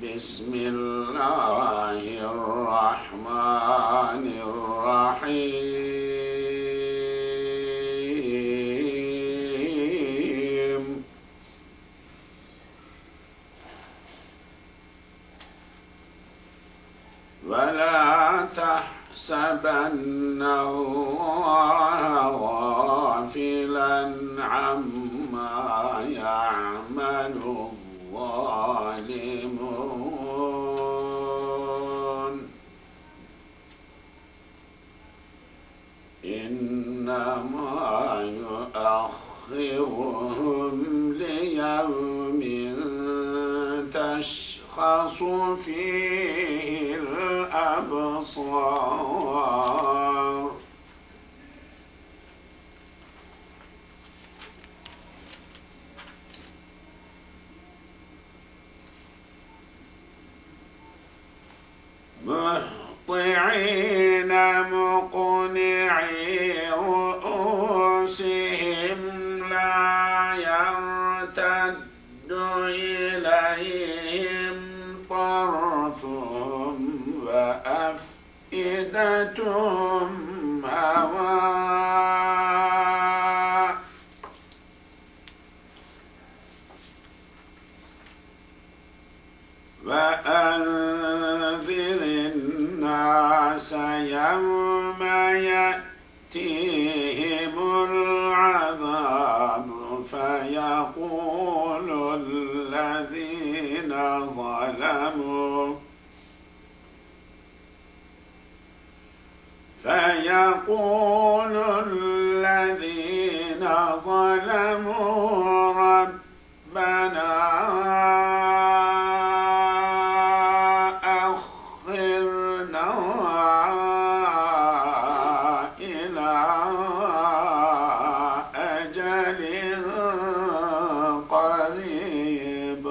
بسم الله الرحمن الرحيم ولا تحسبن الله غافلا عما يعمل الظالمون إنما يؤخرهم ليوم تشخص فيه الأبصار مهطعين مقنعي رؤوسهم لا يرتد إليهم طرفهم وأفئدتهم هواء وأنذر الناس يوم يأتيهم العذاب فيقول الذين ظلموا ربنا أخرنا إلى أجل قريب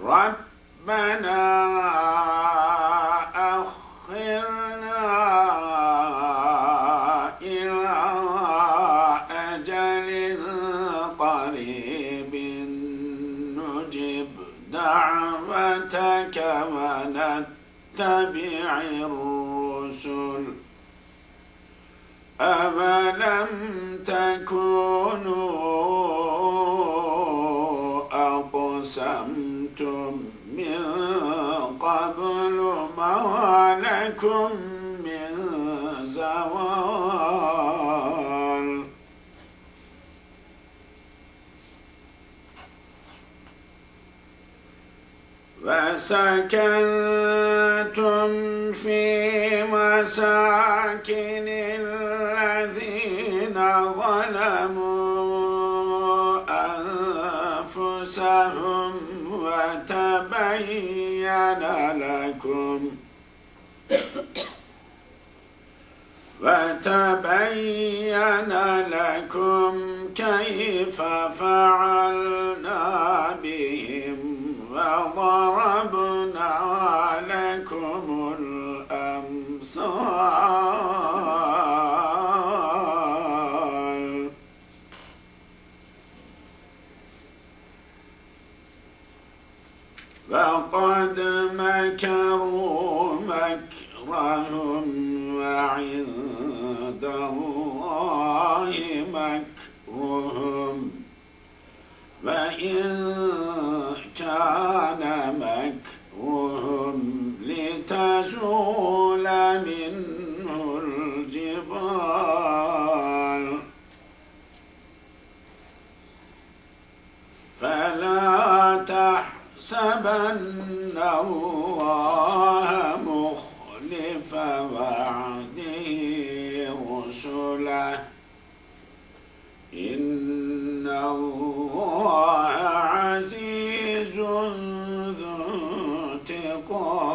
ربنا أخرنا إلى أجل قريب نجب دعوتك ونتبع الرسل أولم تكونوا أقسمتم من قبل ما لكم من زوال وسكنتم في مساكن الذين ظلموا أنفسهم وتبين لكم كيف فعلنا بهم وضربنا لكم الأمثال فقد مكروا مكرهم وعند الله مكرهم وإن كان مكرهم لتزول منه الجبال فلا تحسبن الله مخلف وعده رسله إن الله عزيز ذو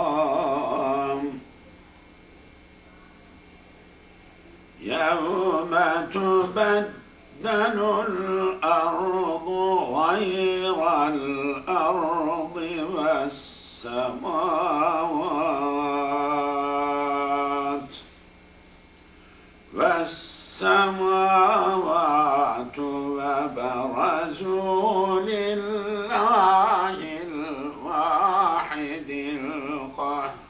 انتقام يوم تبدل الأرض غير الأرض والسماوات السماوات وبرزوا لله الواحد القهار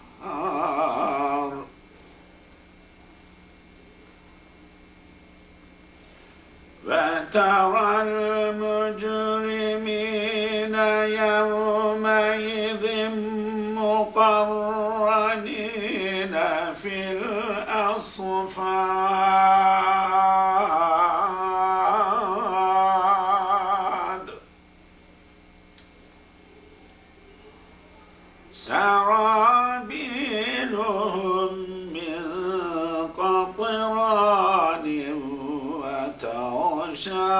فترى المجرمين يومئذ مقرنين في الأصفاد سرابيلهم من قطران وتغشى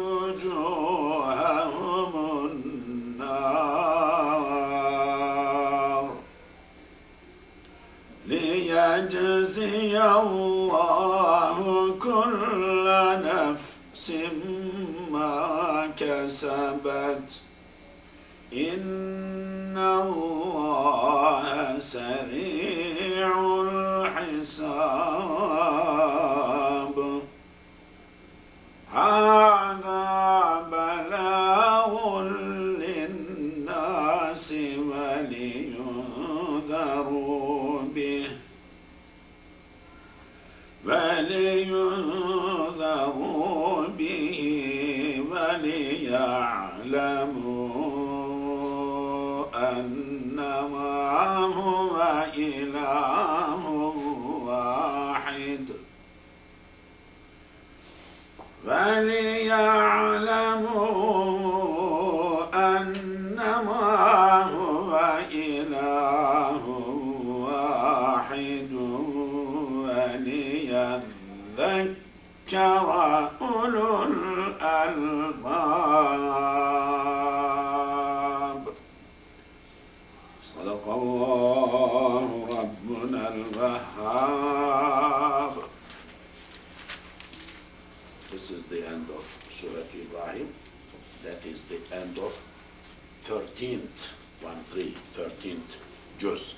وجوههم النار ليجزي الله كل نفس ما كسبت إن الله سريع الحساب هذا بلاغ للناس ولينذروا به وليعلموا أنما هو إله واحد وليذكر أولو الألباب صدق الله ربنا الوهاب. This is the end of Surah Ibrahim. That is the end of 13th, 13th juz.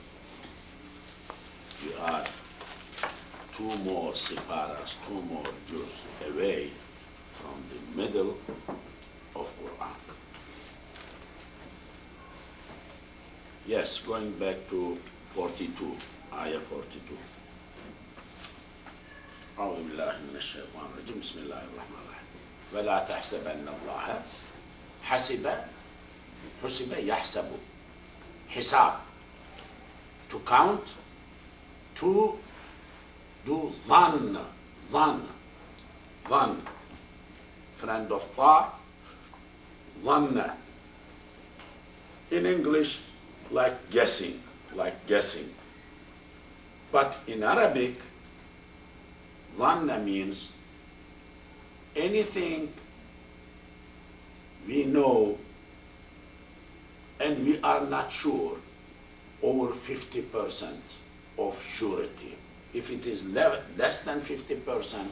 We are two more siparas, two more juz away from the middle of Quran. Yes, going back to 42, ayah 42. أعوذ بالله من الشيطان الرجيم بسم الله الرحمن الرحيم ولا تحسبن الله حسب يحسب حساب to count, to do ظن friend of ta, ظن in English like guessing, but in Arabic ظن means anything we know and we are not sure, over 50% of surety. If it is less than 50%,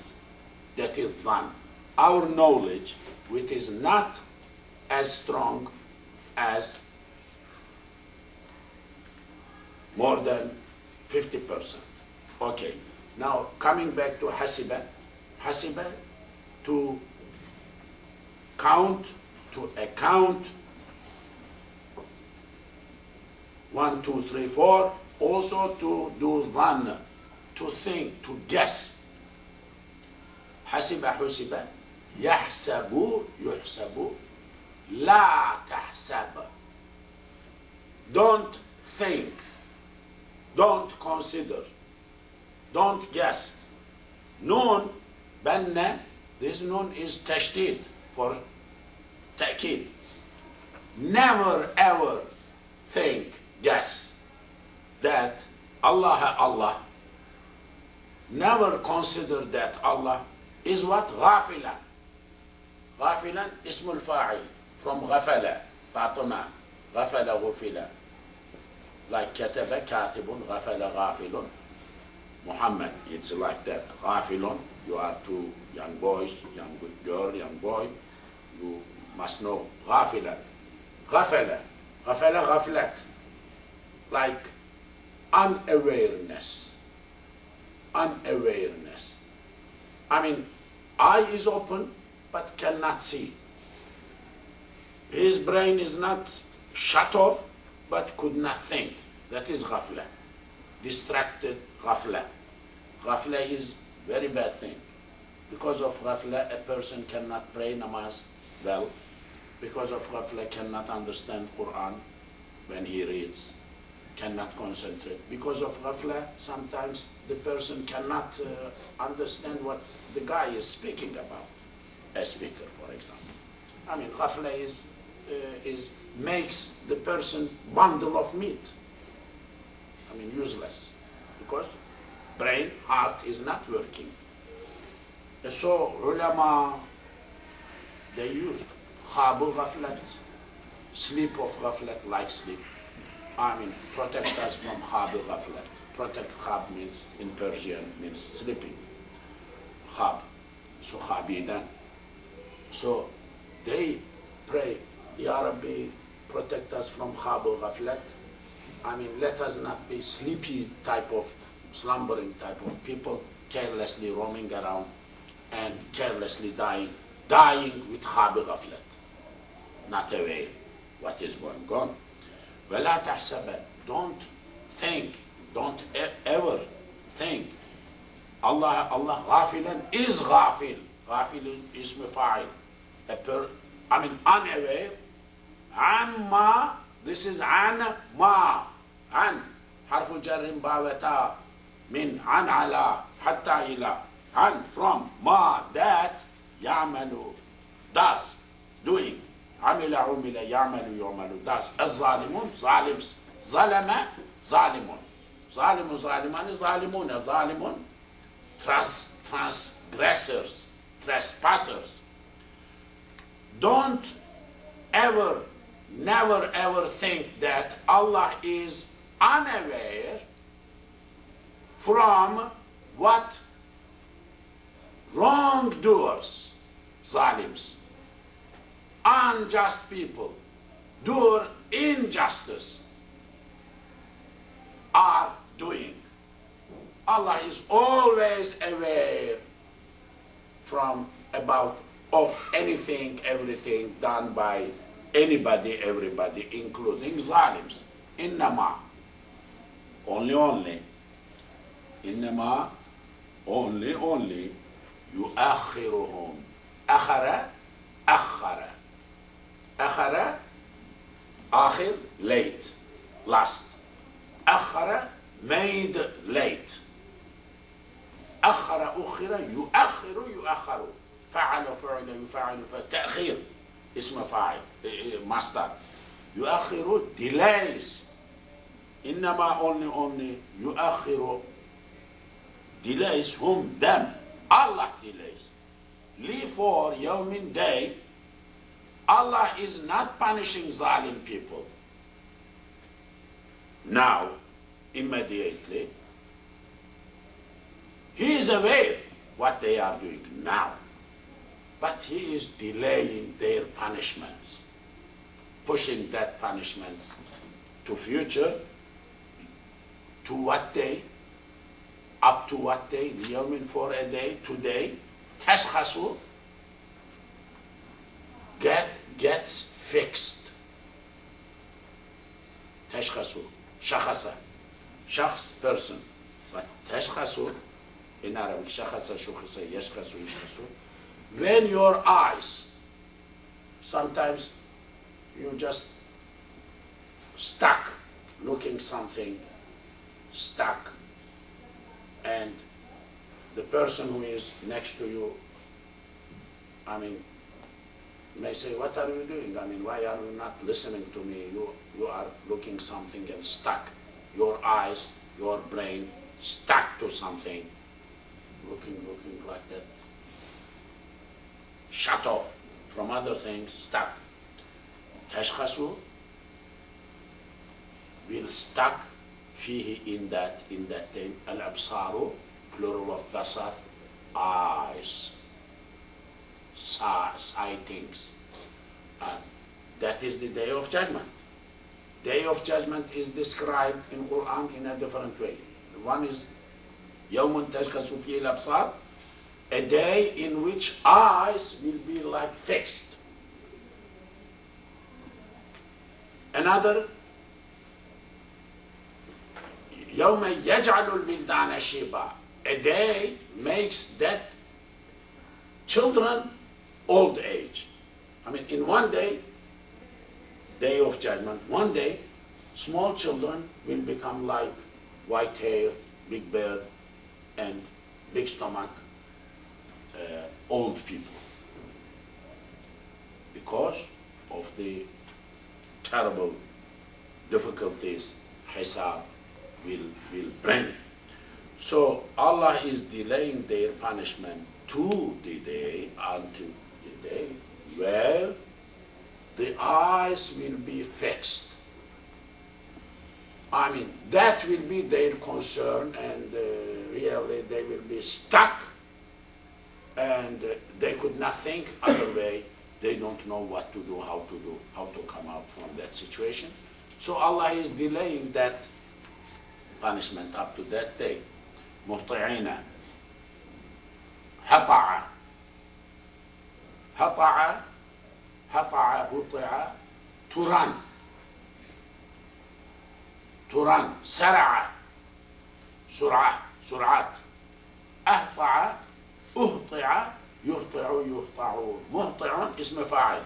that is ظن. Our knowledge, which is not as strong as more than 50%. Okay. Now, coming back to hasiba, to count, to account, 1, 2, 3, 4, also to do dhann, to think, to guess. Hasiba, yahsabu, yuhsabu, la tahsab. Don't think, don't consider, don't guess. Noon, banna, this noon is tashdid for ta'kid. Never ever think, guess that Allah, never consider that Allah is what? Ghafilan. Ghafilan, ismul fa'il, from ghafala, Fatima, ghafala, ghufila. Like kataba, katibun, ghafala, ghafilun. Muhammad, it's like that. Ghafilun, you are two young boys, young girl, young boy, you must know. Ghafilan, ghafala, ghaflat. Like unawareness. I mean, eye is open, but cannot see. His brain is not shut off, but could not think. That is ghafla. Distracted ghafla. Ghafla is very bad thing. Because of ghafla, a person cannot pray namaz well. Because of ghafla, cannot understand Quran when he reads, cannot concentrate. Because of ghafla, sometimes the person cannot understand what the guy is speaking about. A speaker, for example. I mean, ghafla makes the person bundle of meat. I mean, useless. Because brain, heart is not working. So, ulama, they used khabu ghaflat, sleep of ghaflat, like sleep. I mean, protect us from khabu ghaflat. Protect, khab means, in Persian, means sleeping. Khab, so khabidan. So, they pray, Ya Rabbi, protect us from khabu ghaflat. I mean, let us not be sleepy type of, slumbering type of people, carelessly roaming around and carelessly dying with khabu ghaflat. Not aware what is going on. وَلَا تَحْسَبَ, don't think, don't ever think. Allah ghafilan is ghafil. Ghafil is mafa'il. I mean, unaware. Amma, this is an ma. An, harfu jarrin bawata, min, an ala, hatta ila. An, from, ma, that, ya'malu, does, doing. عمل عمل يعمل يعمل does. الظالمون ظالمs. ظلم ظالمون. ظالم ظالمان ظالمون. ظالمون transgressors, trespassers. Don't ever, never ever think that Allah is unaware from what wrongdoers, zalims, unjust people, do injustice, are doing. Allah is always aware of anything, everything done by anybody, everybody, including zalims. Innama, only, innama, only, yuakhiruhum. Akhara, akhara. Akhara, akhir, late, last. Akhara, made late. Akhara, ukhira, yuakhiru, yuakharu. فعل فعل يفعل فتأخير اسم فاعل مصدر. يؤخر delays. إنما only يؤخر delays whom, them. Allah delays. Li, for yawmin, day. Allah is not punishing zalim people now, immediately. He is aware what they are doing now, but he is delaying their punishments, pushing that punishments to future, to what day, up to what day, yawmin, for a day, today, tashkhasu, gets fixed. Tashkhasu, shakhasa, shakhs, person. But tashkhasu, in Arabic, shakhasa, shukhasa, yashkhasu, yashkhasu. When your eyes, sometimes you just stuck, looking something, stuck, and the person who is next to you, I mean, may say, what are you doing? I mean, why are you not listening to me? You are looking something and stuck. Your eyes, your brain, stuck to something. Looking like that. Shut off from other things, stuck. Tashkhasu will stuck fihi, in that thing. Al-absaru, plural of basar, eyes. Sightings. That is the Day of Judgment. Day of Judgment is described in Quran in a different way. One is يوم تشخص فيه الأبصار, a day in which eyes will be like fixed. Another, يوم يجعل الولدان شيبا, a day makes that children old age. I mean, in one day, day of judgment, one day, small children will become like white hair, big beard, and big stomach, old people, because of the terrible difficulties hisab will bring. So Allah is delaying their punishment to the day, until the day where the eyes will be fixed. I mean, that will be their concern, and really they will be stuck, and they could not think other way. They don't know what to do, how to come out from that situation. So Allah is delaying that punishment up to that day. مهطعين هطع هطع هطع هطع to run سرع سرعة سرعات أهطع أهطع يهطع يهطعون مهطع اسم فاعل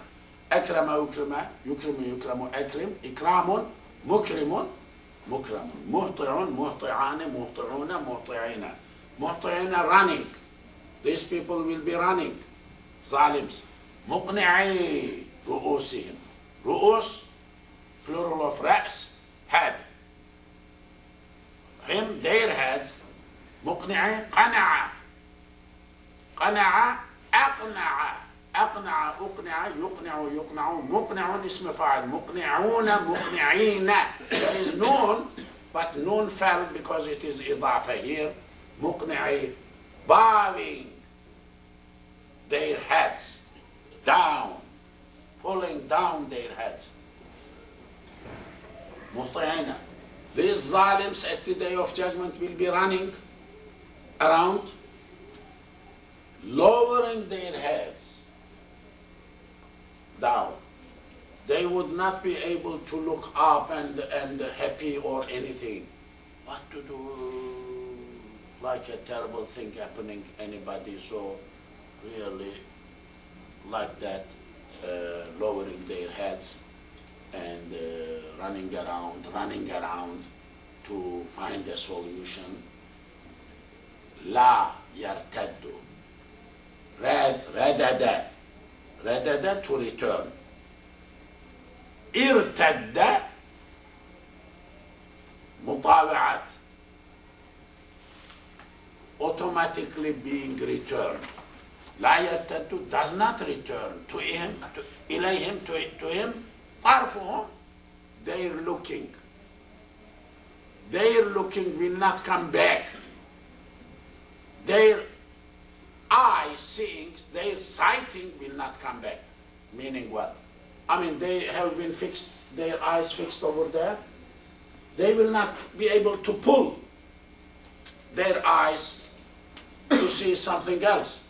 أكرم يكرم يكرم يكرم أكرم إكرام مكرم مكرم مهطع مهطعان مهطعون مهطعين مهطعين running. These people will be running. ظالمs. مقنعي رؤوسهم. رؤوس plural of رأس, head. Him, their heads. مقنعي قنع قنع أقنع أقنع أقنع يقنع يقنع مقنع اسم فاعل مقنعون مقنعين. There is noon, but noon fell because it is إضافة here. مقنعي bowing their heads down, pulling down their heads. مهطعين. These zalims at the day of judgment will be running around, lowering their heads down. They would not be able to look up and happy or anything. What to do? Like a terrible thing happening, anybody, so really like that, lowering their heads and running around to find a solution. لا يرتد. ردد. ردد to return. ارتد مطاوعات, automatically being returned. لا يرتد does not return to him, إليهم, to him. طرفهم, their looking will not come back. Their eye seeing, their sighting will not come back. Meaning what? I mean, they have been fixed, their eyes fixed over there. They will not be able to pull their eyes to see something else.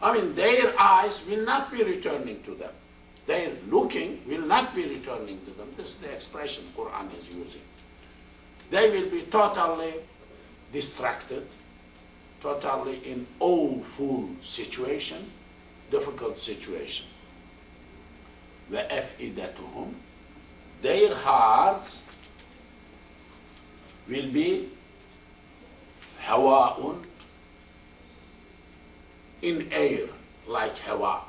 I mean, their eyes will not be returning to them. Their looking will not be returning to them. This is the expression Quran is using. They will be totally distracted, totally in awful situation, difficult situation. وَأَفْئِدَتُهُمْ, their hearts will be هَوَاءٌ, in air, like hawa.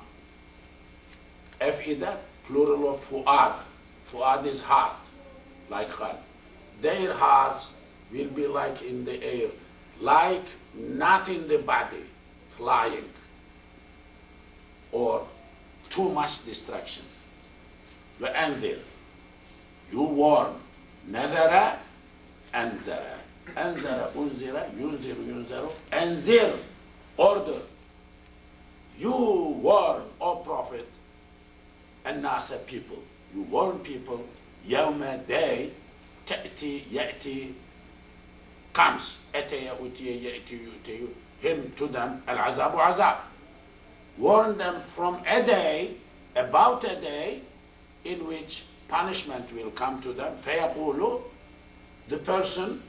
أفئدة, plural of fu'ad. Fu'ad is heart, like qalb. Their hearts will be like in the air, like not in the body, flying, or too much distraction. وأنذر, you warn. نذر أنذر. أنذر أنذر ينذر ينذر. أنذر, order. You warn, O Prophet, الناس, people. You warn people. يوم, day. تأتي, يأتي, comes. أتي يأتي يأتي يؤتي. him to them, al-azabu azab. Warn them from a day, about a day, in which punishment will come to them. فَيَقُولُ, the person,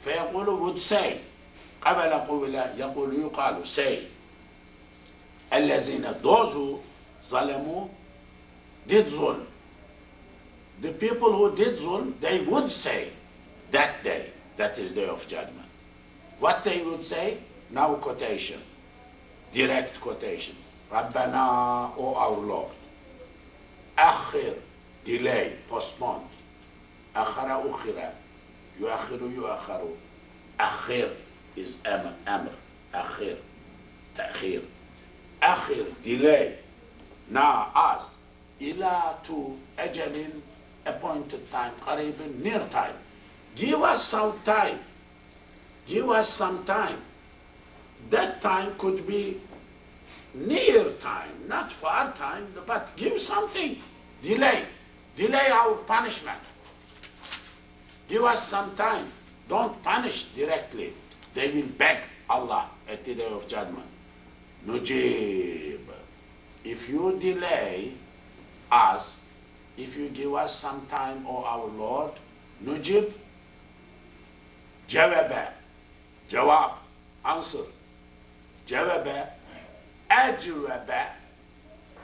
فَيَقُولُ would say, قَبَلَ قُوِلَ يَقُولُ يُقَالُ, say, الَّذِينَ, those who ظَلَمُوا, did zulm. The people who did zulm, they would say that day, that is day of judgment. What they would say? Now quotation, direct quotation. رَبَّنَا, O our Lord. أَخِّرْ, delay, postpone. أَخَّرَ أُخِّرَ, يُؤَخِّرُ يُؤَخَّرُ. أَخِّرْ is amr. أَخِّرْ, تَأْخِير. أَخِّرْ, delay. Now us, إِلَى to أَجَلٍ, appointed time, قَرِيبٍ, near time. Give us some time. Give us some time. That time could be near time, not far time, but give something. Delay. Delay our punishment. Give us some time. Don't punish directly. They will beg Allah at the day of judgment. Nujib. If you delay us, if you give us some time, O our Lord, Nujib, Jawaba, Jawab, answer. Jawaba, Ajwaba,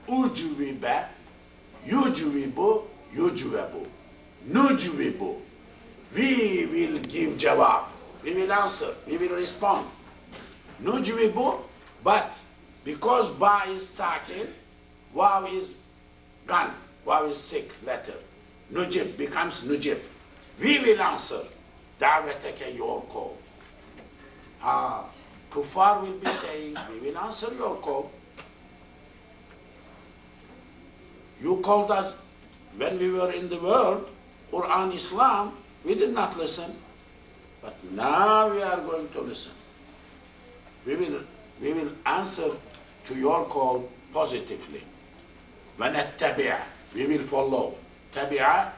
Ujwiba, Yujwibu, Yujwabu, Nujwibu. We will give Jawab. We will answer. We will respond. Nujwibu, but because Ba is sakin, Waw is gone. Waw is sick letter. Nujib becomes Nujib. We will answer. Da'wataka, your call. Kuffar will be saying, we will answer your call. You called us when we were in the world, Quran, Islam, we did not listen. But now we are going to listen. We will answer to your call positively. وَنَتَّبِعَ, we will follow. تَبِعَ,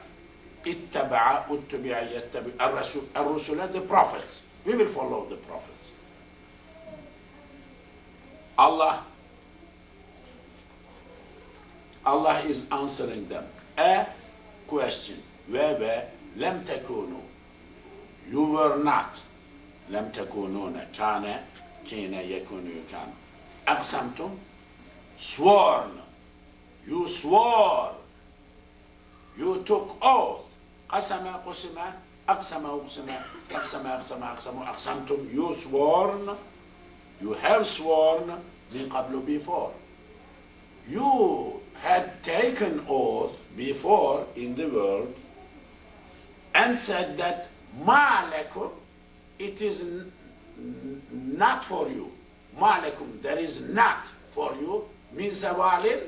اتَّبَعَ, اتَّبِعَ, يَتَّبِعَ, الرُّسُلَ, the prophets. We will follow the prophets. Allah is answering them. A question. وَوَ لَمْ تَكُونُوا, you were not. لَمْ تَكُونُونَ, كَانَ, كِينَ, يَكُونُ, يُكَانُ. أَقْسَمْتُمْ, sworn. You swore. You took oath. قَسَمَ, قُسِمَ, أَقْسَمَ, أُقْسِمَ, أَقْسَمَ, أَقْسَمَ, أَقْسَمُ, أَقْسَمْتُمْ, you sworn. You have sworn min qablu, before. You had taken oath before in the world and said that ma lakum, it is not for you. Ma lakum, there is not for you. Min zawalin,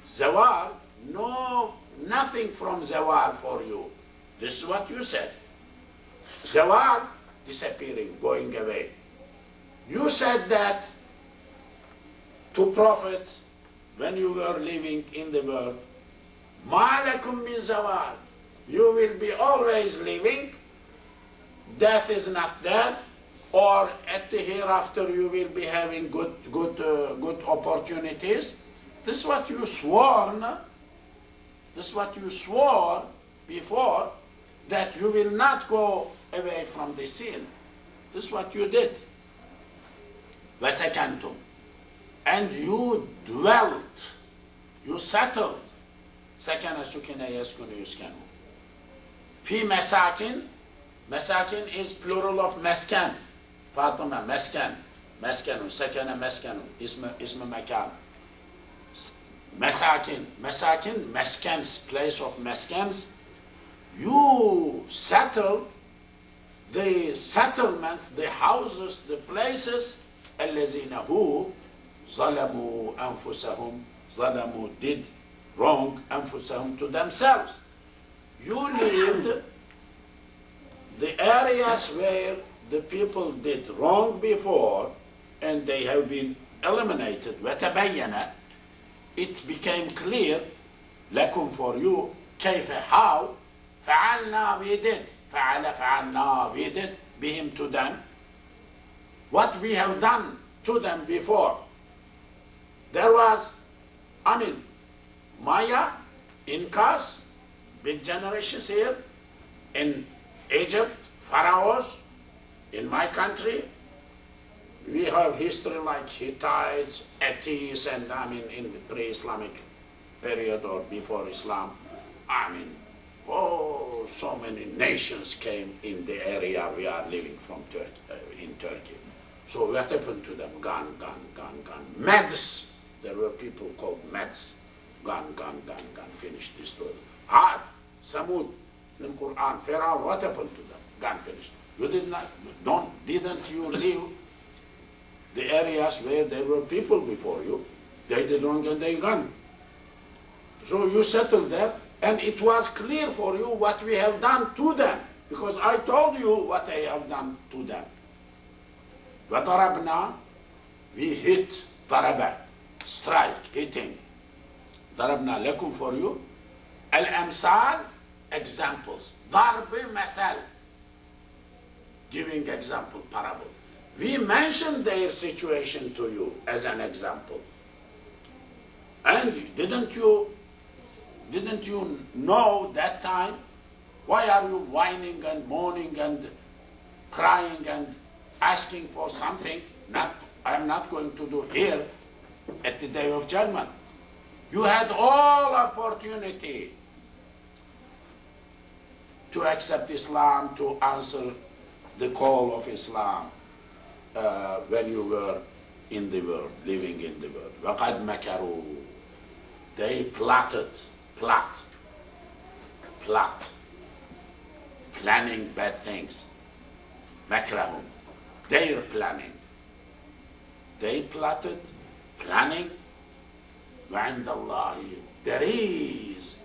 zawal, no, nothing from zawal for you. This is what you said. Zawal, disappearing, going away. You said that to prophets when you were living in the world. Ma lakum min zawal. You will be always living. Death is not there. Or at the hereafter you will be having good opportunities. This is what you swore. This is what you swore before, that you will not go away from the sin. This is what you did. وَسَكَنْتُمْ, and you dwelt, you settled. سَكَنَ سُكِنَ يَسْكُنُ يُسْكَنُ. في مساكن, مساكن is plural of مسكن. فاطمة مسكن, مسكن, سكن مسكن, اسم مكان. مساكن, مساكن, مسكنs, place of مسكنs. You settled the settlements, the houses, the places, الذين who ظلموا أنفسهم, ظلموا did wrong أنفسهم to themselves. You lived the areas where the people did wrong before and they have been eliminated. وتبين, it became clear لكم, for you, كيف, how, فعلنا, we did, فعل, فعلنا, we did, بهم, to them, what we have done to them before. There was, Maya, Incas, big generations here, in Egypt, pharaohs, in my country. We have history like Hittites, Ethies, and in the pre-Islamic period or before Islam. So many nations came in the area we are living from in Turkey. So what happened to them? Gone. Meds. There were people called Meds. Gone. Finished this story. Ad, Samud, in Quran, Pharaoh, what happened to them? Gone, finished. You didn't you leave the areas where there were people before you? They did wrong and they gone. So you settled there, and it was clear for you what we have done to them, because I told you what I have done to them. وَضَرَبْنَا, we hit, ضَرَبَ, strike, hitting. ضَرَبْنَا لَكُمْ, for you. Al-amsal, examples. ضَرْبِ مَثَل, giving example, parable. We mentioned their situation to you as an example. And didn't you know that time? Why are you whining and moaning and crying and asking for something I'm not going to do here at the Day of Judgment? You had all opportunity to accept Islam, to answer the call of Islam when you were in the world, living in the world. وَقَدْ مَكَرُوا, they plotted, planning bad things. Makrahum, their planning. They plotted, planning. وَعِنْدَ اللَّهِ, there is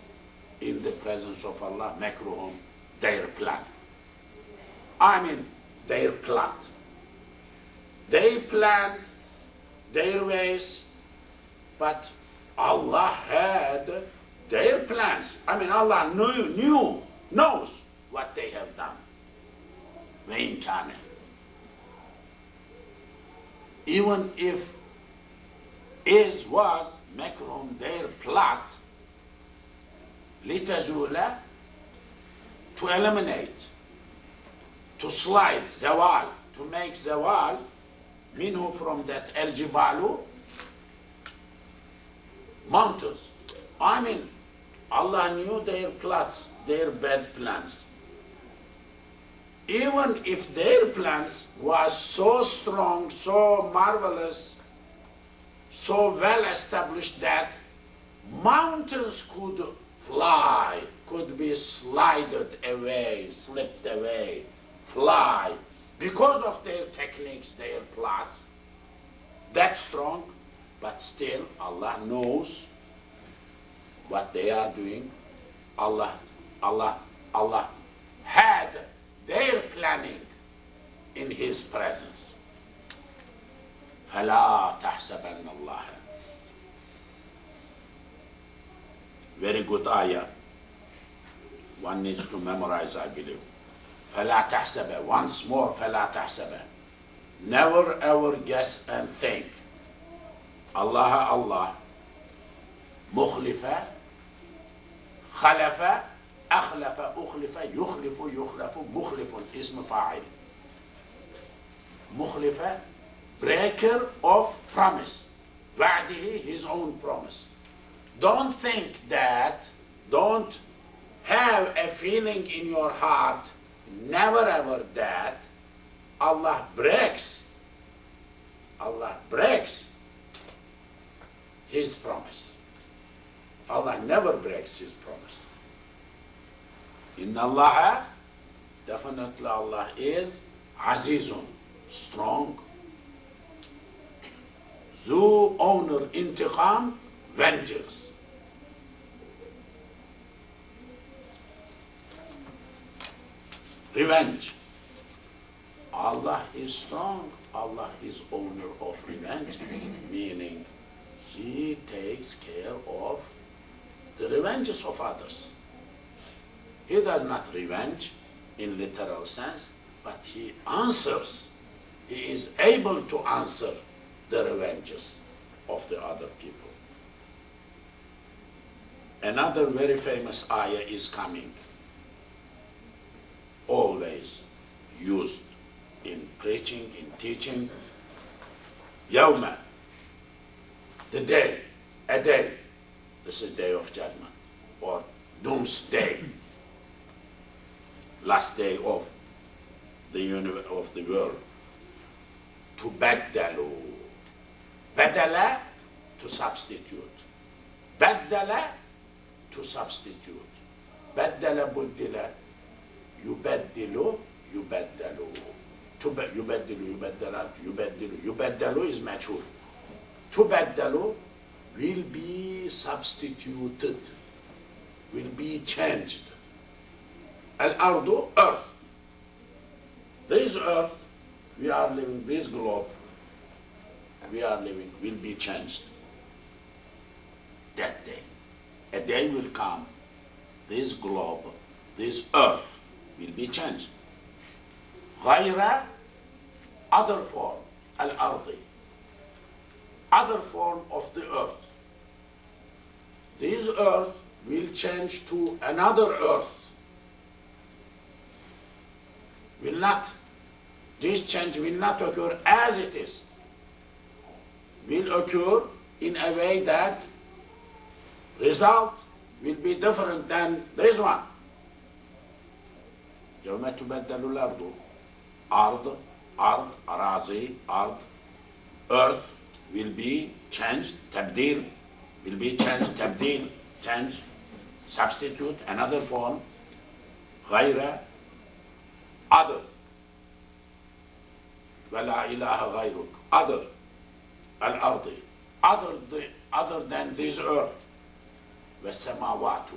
in the presence of Allah, makruhum, their plan. Their plot. They planned their ways, but Allah had their plans. Allah knows what they have done. وَإِنْ كَانَ, even if was makruhum, their plot, لِتَزُولَ, to eliminate, to slide, zawal, to make zawal, minhu, from that al-jibalu, mountains. Allah knew their plots, their bad plans. Even if their plans was so strong, so marvelous, so well established that mountains could fly, could be slided away, slipped away, fly, because of their techniques, their plots, that strong, but still Allah knows what they are doing. Allah had their planning in His presence. فَلَا تَحْسَبَنَّ اللَّهَ, very good ayah. One needs to memorize, I believe. فَلَا تَحْسَبَ, once more, فَلَا تَحْسَبَ. Never ever guess and think. Allah, مخلفة, خلف, أخلف, أخلف, يخلف, يخلف, مخلف, اسم فاعل. مخلفة, breaker of promise. وعده, his own promise. Don't think that, don't have a feeling in your heart, never ever, that Allah breaks His promise. Allah never breaks His promise. Inna Allah, definitely Allah is Azizun, strong. Zu, owner, intiqam, vengeance. Revenge. Allah is strong. Allah is owner of revenge, meaning He takes care of the revenges of others. He does not revenge in literal sense, but He answers he is able to answer the revenges of the other people. Another very famous ayah is coming, always used in preaching, in teaching. Yawma, the day, a day. This is day of judgment, or doomsday, last day of the universe, of the world. To baddalu, badala, to substitute, baddala, to substitute, baddala buddila, yubaddilu, yubaddalu, to yubaddilu, yubaddalat, yubaddilu, yubaddalu is mature. To baddalu will be substituted, will be changed. Al-ardu, earth. This earth, we are living, this globe, we are living, will be changed. That day. A day will come, this globe, this earth will be changed. غير, other form, al-ardi, other form of the earth. This earth will change to another earth. Will not, this change will not occur as it is. Will occur in a way that result will be different than this one. يوم تبدل الأرض, أرض, أرض, أراضي, أرض, earth will be changed, تبديل, will be changed, تبديل, change, substitute, another form, غير, other, ولا إله غيرك, other, الأرض, other than this earth, والسماوات,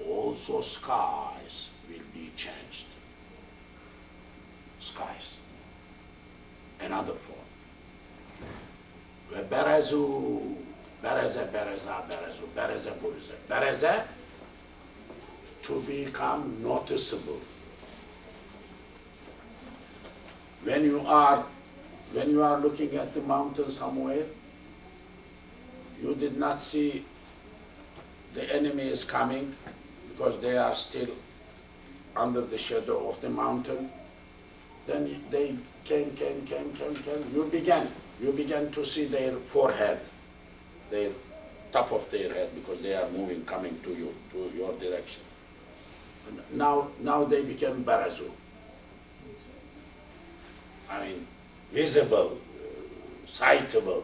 also skies will be changed, skies, another form. وبرزوا, برز, برزا, برزوا, برز, برز, برز, to become noticeable. When you are looking at the mountain somewhere, you did not see the enemy is coming because they are still under the shadow of the mountain. Then they came. You began to see their forehead, their top of their head, because they are moving, coming to you, to your direction. Now they became barazu. I mean, visible, sightable.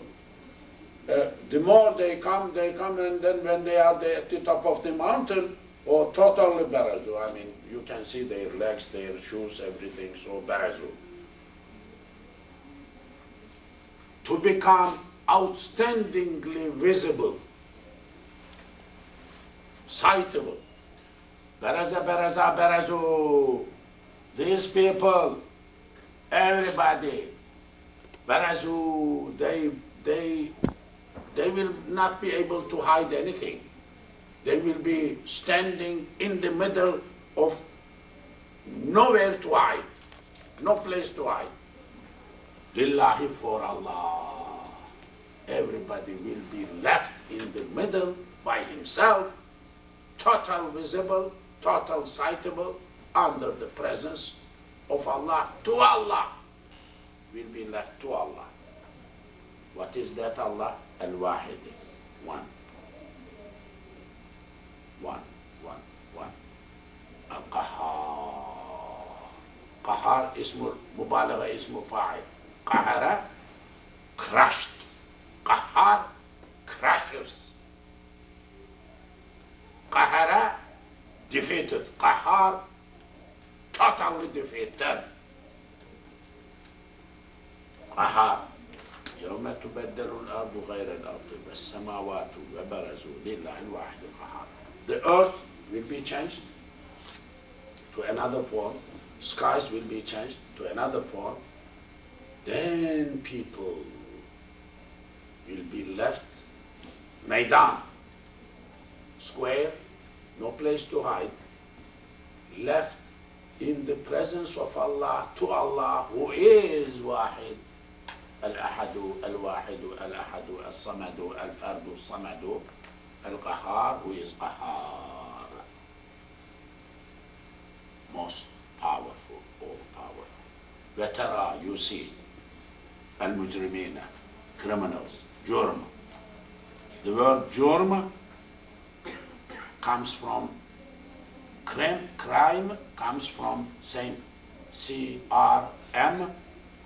The more they come, and then when they are at the top of the mountain, or totally barazu. I mean, you can see their legs, their shoes, everything, so barazu. To become outstandingly visible, sightable. Baraza, baraza, barazu. These people, everybody, barazu, they will not be able to hide anything. They will be standing in the middle of nowhere to hide, no place to hide. Lillahi, for Allah. Everybody will be left in the middle by himself, total visible, total sightable, under the presence of Allah, to Allah. Will be left to Allah. What is that Allah? Al-Wahid, one. One. Al-Qahhar. Qahhar ismu mubalagha, ismu fa'il. Qahara, crushed. Qahhar, crushers. Qahara, defeated. Qahhar, totally defeated. Qahhar. يوم تبدل الأرض غير الأرض والسماوات وبرزوا لله الواحد القهار. The earth will be changed to another form. Skies will be changed to another form. Then people will be left maidan, square, no place to hide, left in the presence of Allah, to Allah, who is Wahid, Al-Ahadu, Al-Wahidu, Al-Ahadu, Al-Samadu, Al-Fardu, Samadu, Al-Qahar, who is Qahar. Most powerful, all powerful. Vetara, you see, Al-Mujrimina, criminals, Jurm. The word Jurm comes from crime comes from same C-R-M,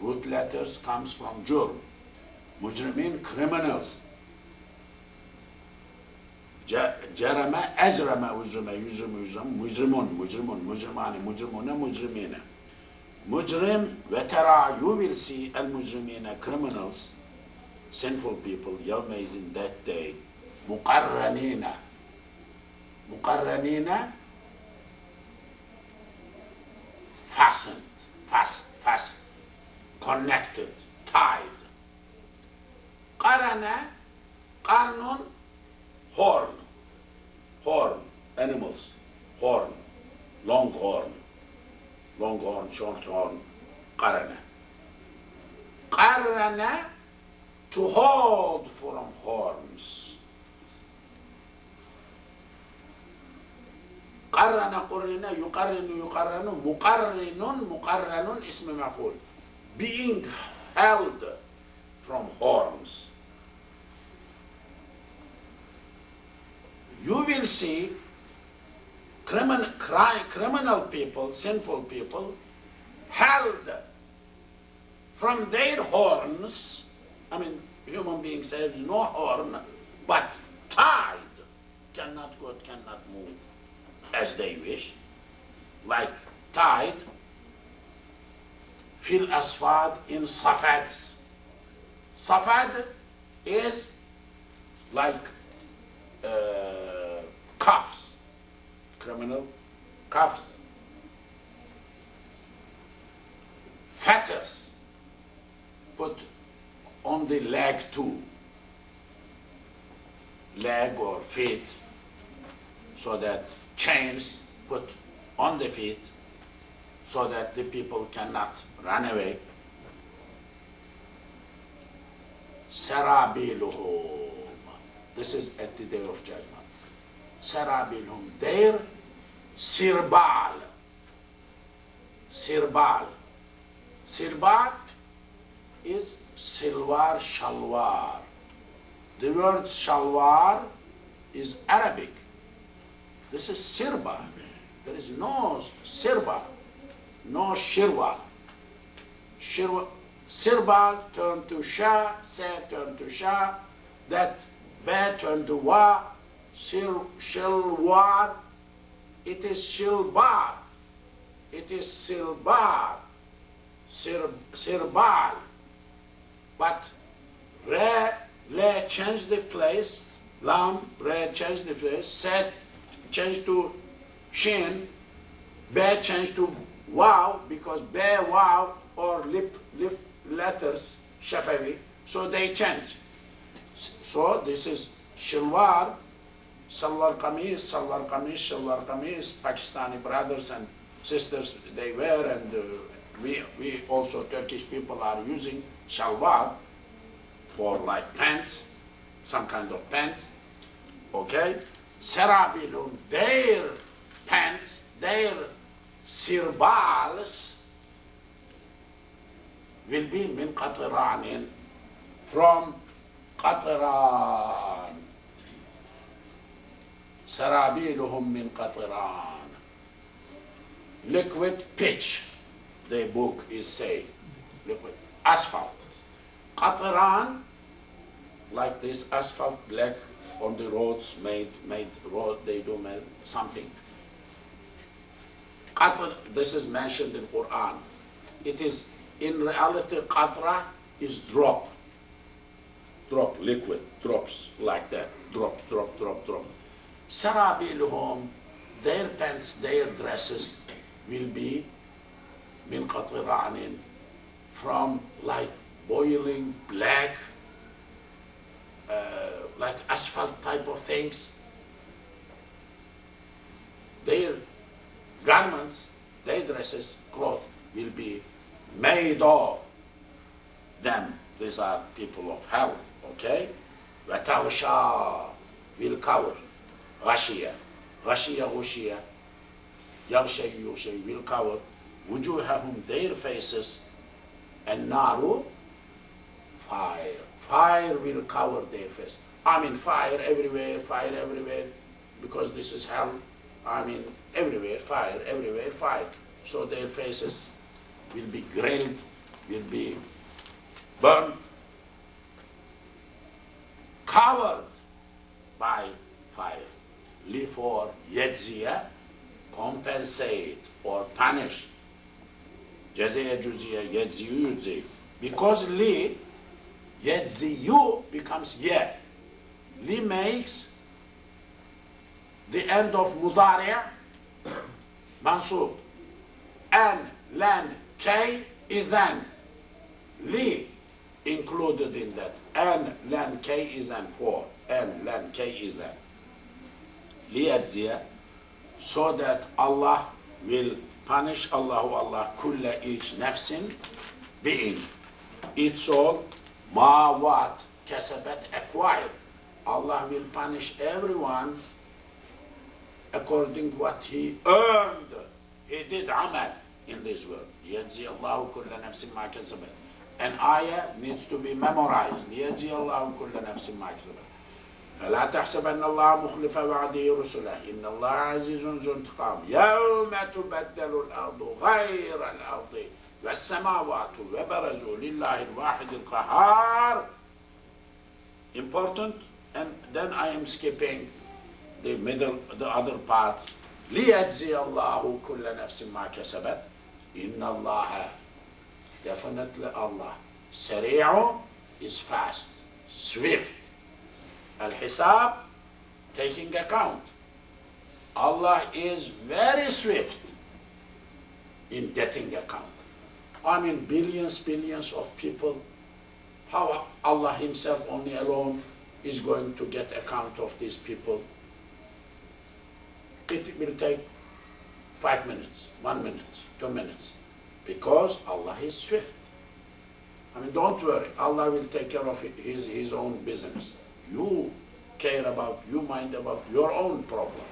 root letters comes from Jurm. Mujrimin, criminals. Jarama, Ajrama, Ujrama, Yujrim, Yujram, Mujrimun, Mujrimun, Mujrimani, Mujrimuna, Mujrimina. Mujrim, Vetara, you will see Al-Mujrimina, criminals, sinful people, Yawmays in that day, Muqarranina. Muqarranina, fastened, fast, connected, tied. Qarana, qarnun, horn, animals, horn, long horn, short horn, qarana. Qarana, to hold from horns. قرن قرن يقرن يقرن مقرن اسم مفعول, being held from horns. You will see criminal people, sinful people, held from their horns. I mean, human beings have no horn, but tied, cannot go, cannot move as they wish, like tied, fil asfad, in safads. Safad is like cuffs, criminal cuffs, fetters put on the leg too, leg or feet, so that chains put on the feet so that the people cannot run away. Sarabiluhum. This is at the day of judgment. Sarabiluhum. Their sirbal. Sirbal. Sirbal is silwar shalwar. The word shalwar is Arabic. This is sirba. There is no sirba, no shirwa. Sirbal turn to sha, se turn to sha, that va turn to wa, shilwar, it is shilbar, it is silbar, sirbal. But re, le change the place, lam, re change the place, set change to shin, be change to wow, because be, wow, or lip letters, shafawi, so they change. So this is shilwar, salwar kameez, shalwar kameez, Pakistani brothers and sisters, they wear, and we also, Turkish people, are using shalwar for like pants, some kind of pants, okay? Sarabilum, their pants, their sirbals will be min qatiranin, from qatiran. Sarabiluhum min qatiran. Liquid pitch, the book is saying. Liquid asphalt. Qatiran, like this asphalt, black, on the roads, made road, they do make something. Qatr, this is mentioned in Quran. It is, in reality, qatra is drop, liquid, drops, like that, drop. Sarabiluhum, their pants, their dresses will be min qatiranin, from like boiling black, like asphalt type of things. Their garments, their dresses faces, cloth will be made of them. These are people of hell, okay? وَتَغْشَى will cover. غَشِيَ غُشِيَ يَغْشَيْ will cover. وُجُوهَهُمْ their faces. And naru, fire. Fire will cover their face. I mean fire everywhere, because this is hell. I mean everywhere, fire, fire. So their faces will be grilled, will be burned, covered by fire. For yedzia, compensate or punish. Cezaya cüziye, yedziyu yudzi. Because li, yedziyu becomes ye. Li makes the end of mudari' mansub. An, lan, kay is then. Li included in that. An, lan, kay is then for. An, lan, kay is then. Li yedziye, so that Allah will punish Allah kulla each nafsin being, each soul, ma what kasabat acquired. Allah will punish everyone according what he earned. He did amal in this world. Yajzi Allahu kulla nafsin ma kasabat. An ayah needs to be memorized. Yajzi Allahu kulla nafsin ma kasabat. فلا تحسبن الله مخلف وعده رسله إن الله عزيز ذو انتقام يوم تبدل الأرض غير الأرض والسماوات وبرزوا لله الواحد القهار. Important, and then I am skipping the middle, the other parts. ليجزي الله كل نفس ما كسبت إن الله, definitely Allah, سريع is fast, swift. Al-Hisab, taking account. Allah is very swift in getting account. I mean billions of people. How Allah himself only alone is going to get account of these people? It will take 5 minutes, 1 minute, 2 minutes. Because Allah is swift. I mean, don't worry. Allah will take care of his own business. You care about, you mind about your own problem.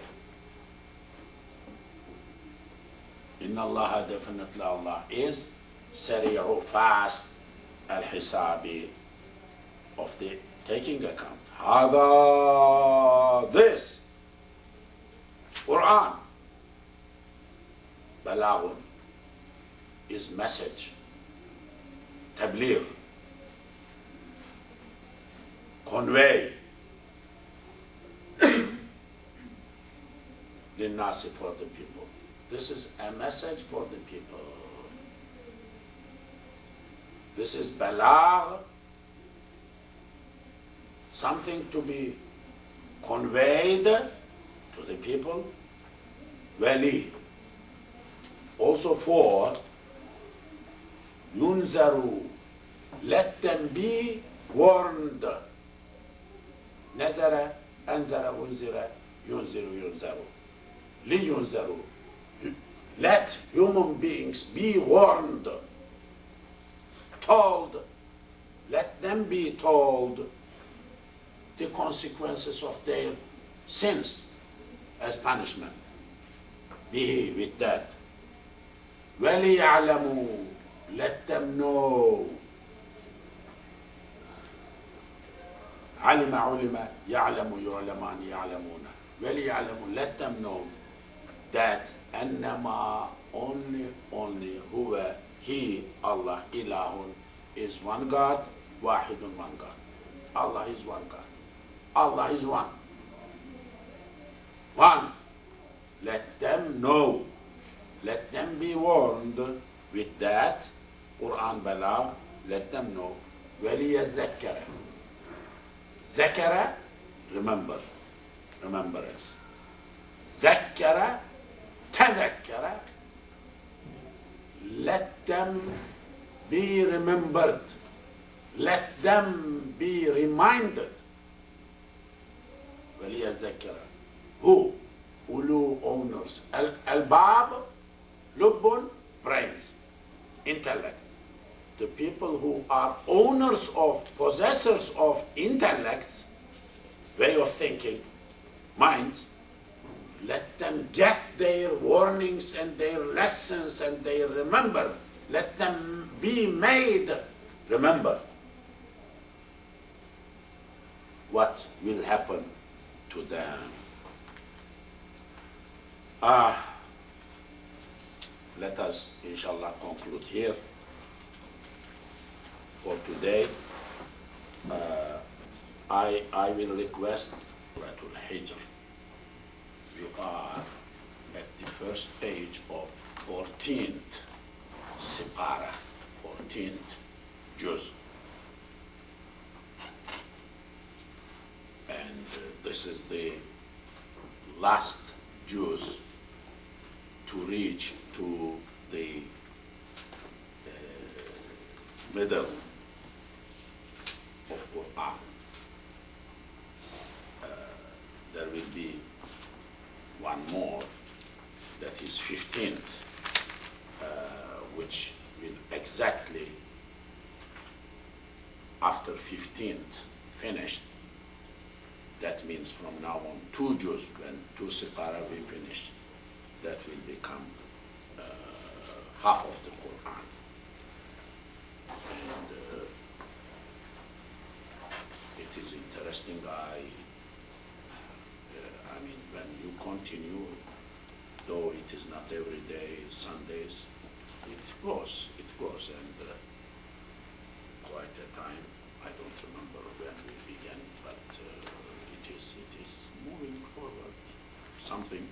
Inna Allah, definitely Allah is sari'u, fast, al-hisabi, of the taking account. Hada, this Quran, balagun, is message, tabligh, convey, linnasi, for the people. This is a message for the people. This is balagh, something to be conveyed to the people. Wali, also for yunzaru, let them be warned. Nazara, anzara, unzira, yunziru, yunzaru. Li yunzaru. Let human beings be warned, told, let them be told the consequences of their sins as punishment. Bihi, with that. وَلِيَعْلَمُوا, let them know. عَلِمَ عُلِمَ يَعْلَمُ يُعْلَمَانِ يَعْلَمُونَ. وَلِيَعْلَمُوا, let them know that أَنَّمَا only huwa, he, Allah, ilahun, is one God, wahidun, one God. Allah is one God. Allah is one. One. Let them know. Let them be warned with that. Quran balagh, let them know. وَلِيَذَّكَّرَ. Zakara, remember. Remembrance. Zakkara, tazakkara. Let them be remembered. Let them be reminded. Who? Ulu, owners. Al-bab, lubbun, brains, intellect. The people who are owners of, possessors of intellect, way of thinking, minds, let them get their warnings and their lessons and they remember. Let them be made remember what will happen to them. Let us, inshallah, conclude here for today. I will request Surah al-Hijr. We are at the first page of 14th Sipara, 14th Juz. And this is the last Juz to reach to the middle of Quran. There will be one more, that is 15th, which will exactly, after 15th finished, that means from now on 2 juz, when 2 Sipara we finish, that will become half of the Quran. And it is interesting, I mean, when you continue, though it is not every day, Sundays, it goes, and quite a time, I don't remember when we began, but it is moving forward. Something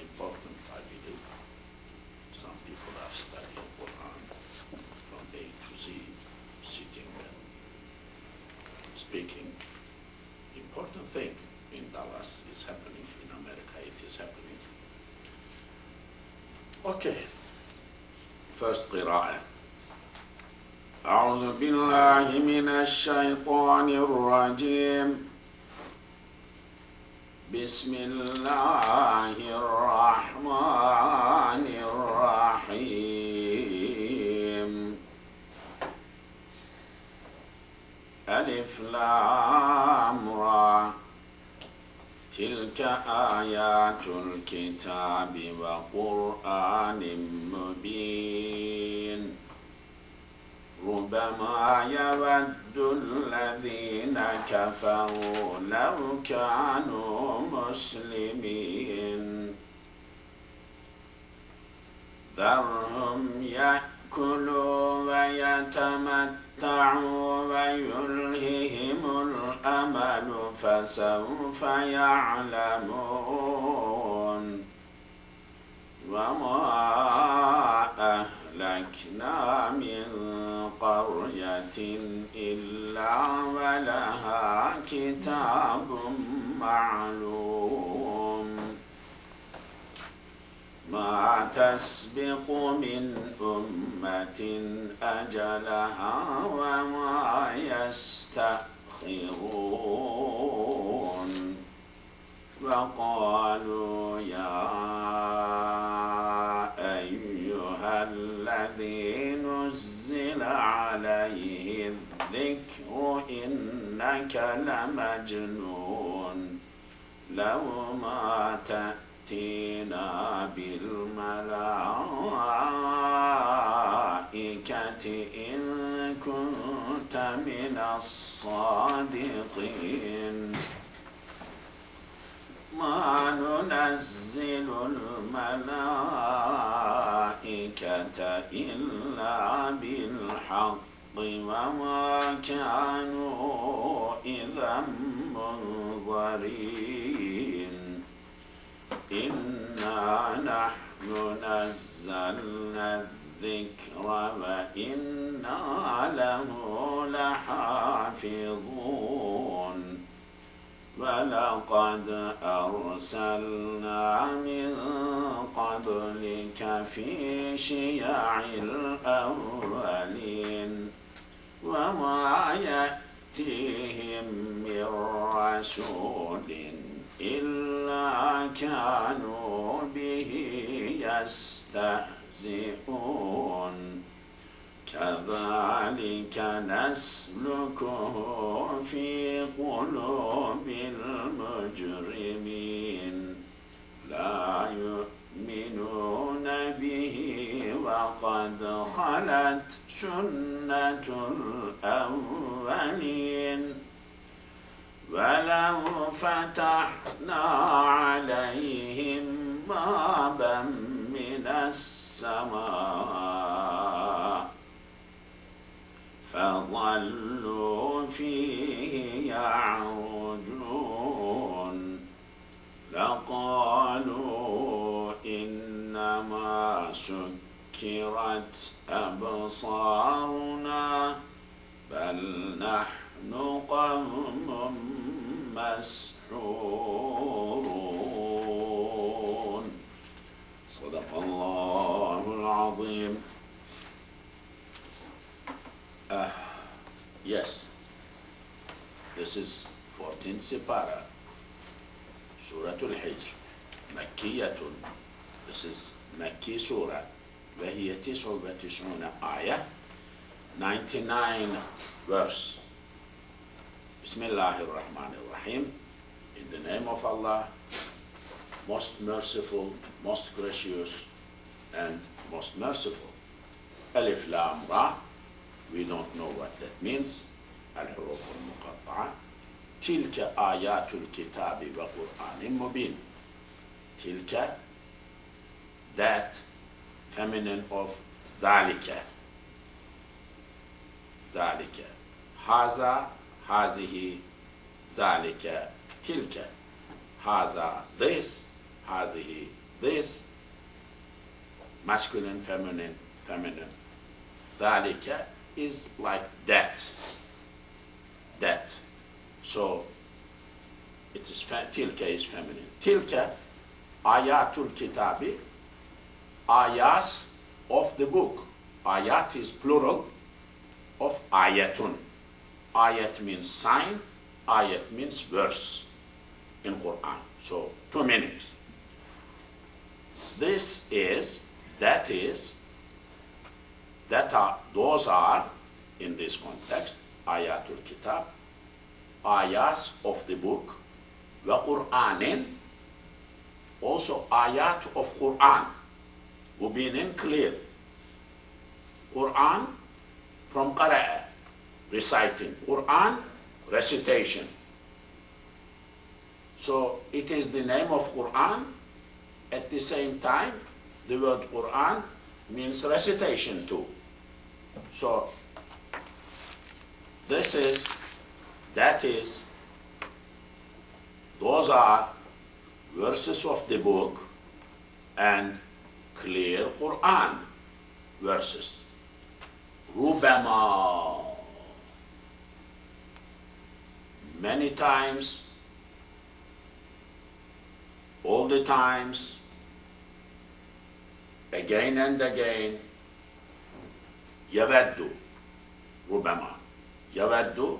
important, I believe. Some people are studying Quran from A to Z, sitting and speaking. Important thing in Dallas is happening, in America it is happening. Okay, first قراءة. أعوذ بالله من الشيطان الرجيم. بسم الله الرحمن الرحيم. ألف لام را. تلك آيات الكتاب وقرآن مبين. ربما يود الذين كفروا لو كانوا مسلمين. ذرهم يأكلوا ويتمتعوا ويلههم الأمل فسوف يعلمون. وما أهلكنا من قرية إلا ولها كتاب معلوم. ما تسبق من أمة أجلها وما يستأخرون. وقالوا يا أيها الذي نزل عليه الذكر إنك لمجنون. لو ما تأتينا بالملائكة إن كنت من الصادقين. ما ننزل الملائكة إلا بالحق وما كانوا إذا منظرين. إنا نحن نزلنا الذكر وإنا له لحافظون. ولقد أرسلنا من قبلك في شيع الأولين. وما يأتيهم من رسول إلا كانوا به يستهزئون. يستهزئون كذلك نسلكه في قلوب المجرمين لا يؤمنون به وقد خلت سنة الأولين ولو فتحنا عليهم بابا من السماء فظلوا فيه يعرجون لقالوا إنما سكرت أبصارنا بل نحن قوم مسحورون صدق الله العظيم. Yes, this is 14th para, Surah al-Hijr, Makkiyatun. This is Makki Surah, وهي 99 ayah, 99 verse. Bismillahir Rahmanir Rahim. In the name of Allah, most merciful, most gracious, and most merciful. Alif Lam Ra. We don't know what that means. Al-Huruf al-Muqatta'a. Tilka ayatul kitabi wa Qur'anin mubin. Tilka, that, feminine of zalika. Zalika. Haza, hazihi, zalika, tilka. Haza, this, hazihi, this. Masculine, feminine, feminine. Zalika is like that. That. So, it is tilka is feminine. Tilka, ayatul kitabi, ayahs of the book. Ayat is plural of ayatun. Ayat means sign, ayat means verse in Quran. So, two meanings. This is, that is, those are, in this context, ayatul kitab, ayahs of the book, wa Qur'anin, also ayat of Quran, mubinin, clear. Quran from qara'a, reciting. Quran, recitation. So it is the name of Quran. At the same time, the word Quran means recitation too. So this is, that is, those are verses of the book and clear Quran verses. Rubama, many times, all the times, again and again, yawaddu, rubama, yawaddu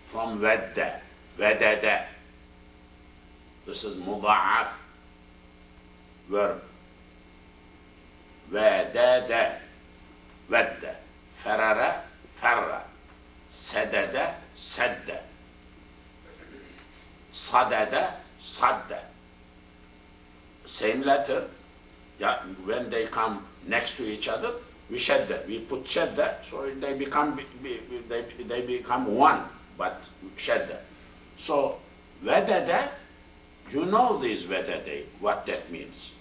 from wadda, wadada. This is muda'af verb. Wadada, wadda. Farara, farra. Sadada, sadda. Sadada, sadda. Same letter. Yeah, when they come next to each other, we shadda. We put shadda, so they become one, but shadda. So wadada, you know this wadada, what that means.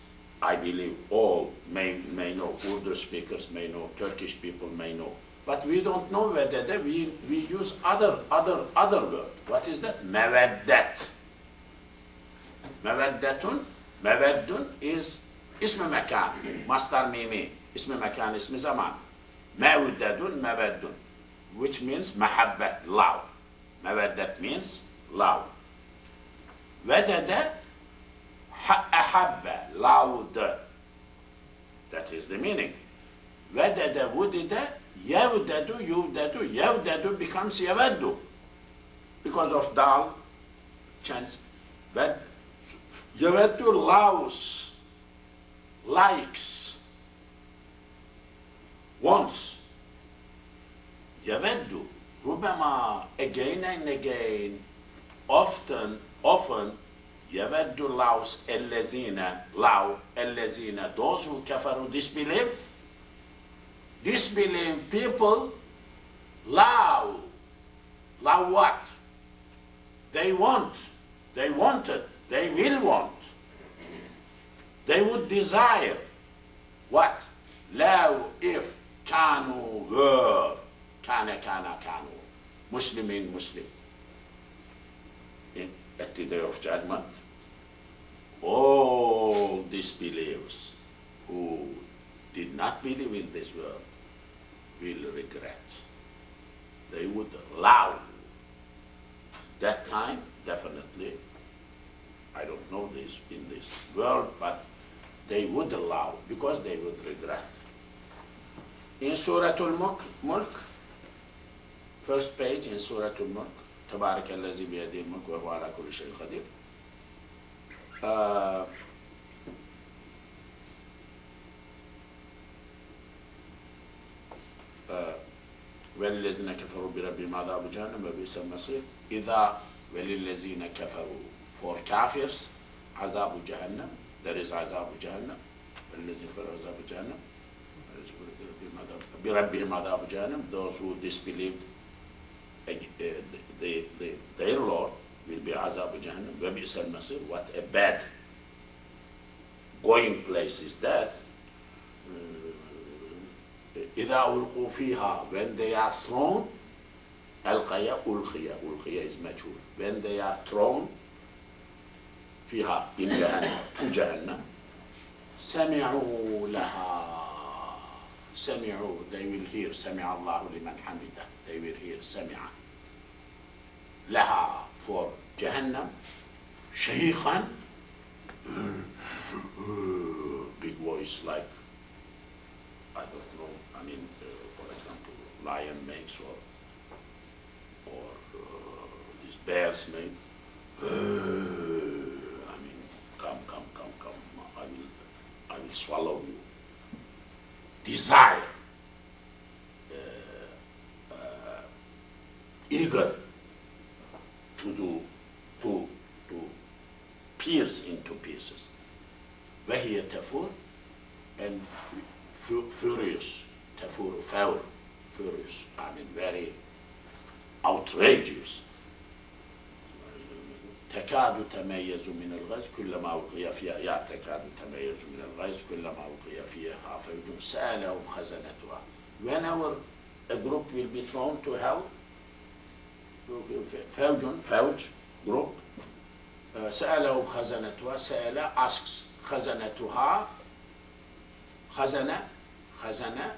I believe all may know, Urdu speakers may know, Turkish people may know. But we don't know wadada, we use other word. What is that? Mawaddat. Mawaddatun, mawaddun is ism makan, mastar mimi, ism makan, ism zaman. Mawaddadun, mawaddun, which means mahabbat, love. Mawaddat means love. Wadada, ahabba, loved. That is the meaning. Wadada, wudida, yawdadu, yuvdadu, yawdadu becomes yawaddu because of dal chance. But yawaddu loves, likes, wants. يود ربما again and again, often يود الله الذين those who كفروا disbelieve people love what? They want, they wanted, they will want, they would desire what? لو if كانوا were كانوا Muslimin Muslim at the day of judgment, all disbelievers who did not believe in this world will regret. They would allow that time, definitely. I don't know this in this world, but they would allow because they would regret. In Surah al-Mulk, first page in Surah al-Mulk, تبارك الذي بيده الملك وهو على كل شيء قدير. وللذين كفروا بربهم عذاب جهنم وبئس المصير. إذا وللذين كفروا for kafirs عذاب جهنم, there is عذاب جهنم. وللذين كفروا عذاب جهنم بربهم عذاب جهنم, those who disbelieved their Lord will be عذاب جهنم. وبئس المصير, what a bad going place is that. إذا ألقوا فيها, when they are thrown, ألقيا is مجهول, when they are thrown فيها in جهنم, to جهنم, سمعوا لها, they will hear, سمع الله لمن حمده, they will hear, سمع لها for جهنم, شهيقا, big voice like, I don't know, I mean, for example, lion makes or these bears make, I mean, come, I will swallow you. Desire, eager to pierce into pieces. وهي تفور, and furious, tafur, furious, I mean very outrageous. تكاد تميز من الغيظ كلما ألقي فيها, تكاد تميز من الغيظ كلما ألقي فيها فوج سألهم خزنتها. Whenever a group will be thrown to hell, فوج, group, سألهم خزنتها, سأل asks, خزنتها, Khazana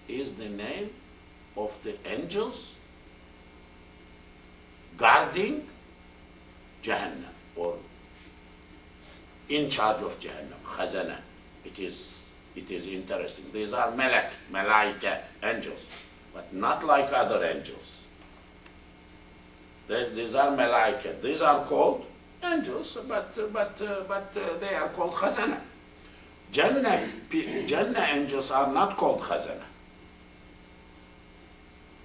is the name of the angels guarding Jahannam, or in charge of Jahannam. Khazana. It is interesting. These are malaika, angels, but not like other angels. These are malaika. These are called angels, but they are called Khazana. Jannah angels are not called Khazana.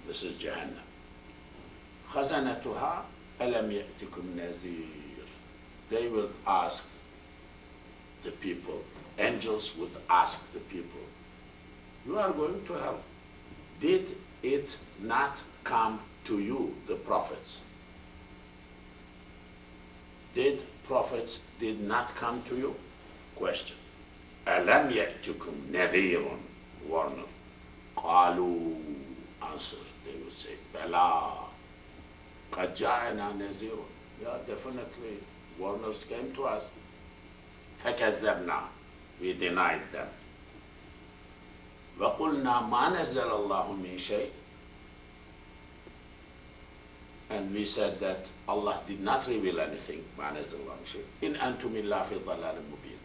This is Jahannam. Khazanatuha alam ya'tikum nazir. They will ask the people, angels would ask the people, you are going to hell. Did it not come to you, the prophets? Did prophets did not come to you? Question. أَلَمْ يَأْتِكُمْ نَذِيرٌ, warner. قَالُوا, answer, they will say, بَلَا قَدْ جَاءَنَا نَذِيرٌ. Yeah, definitely, warners came to us. فَكَذَّبْنَا, we denied them. وَقُلْنَا مَا نَزَّلَ اللَّهُ مِنْ شَيْءٍ. And we said that Allah did not reveal anything. مَا نَزَّلَ اللَّهُ مِنْ شَيْءٍ إِنْ أَنْتُمْ إِلَّا فِي ضَلَالٍ مُبِينٍ.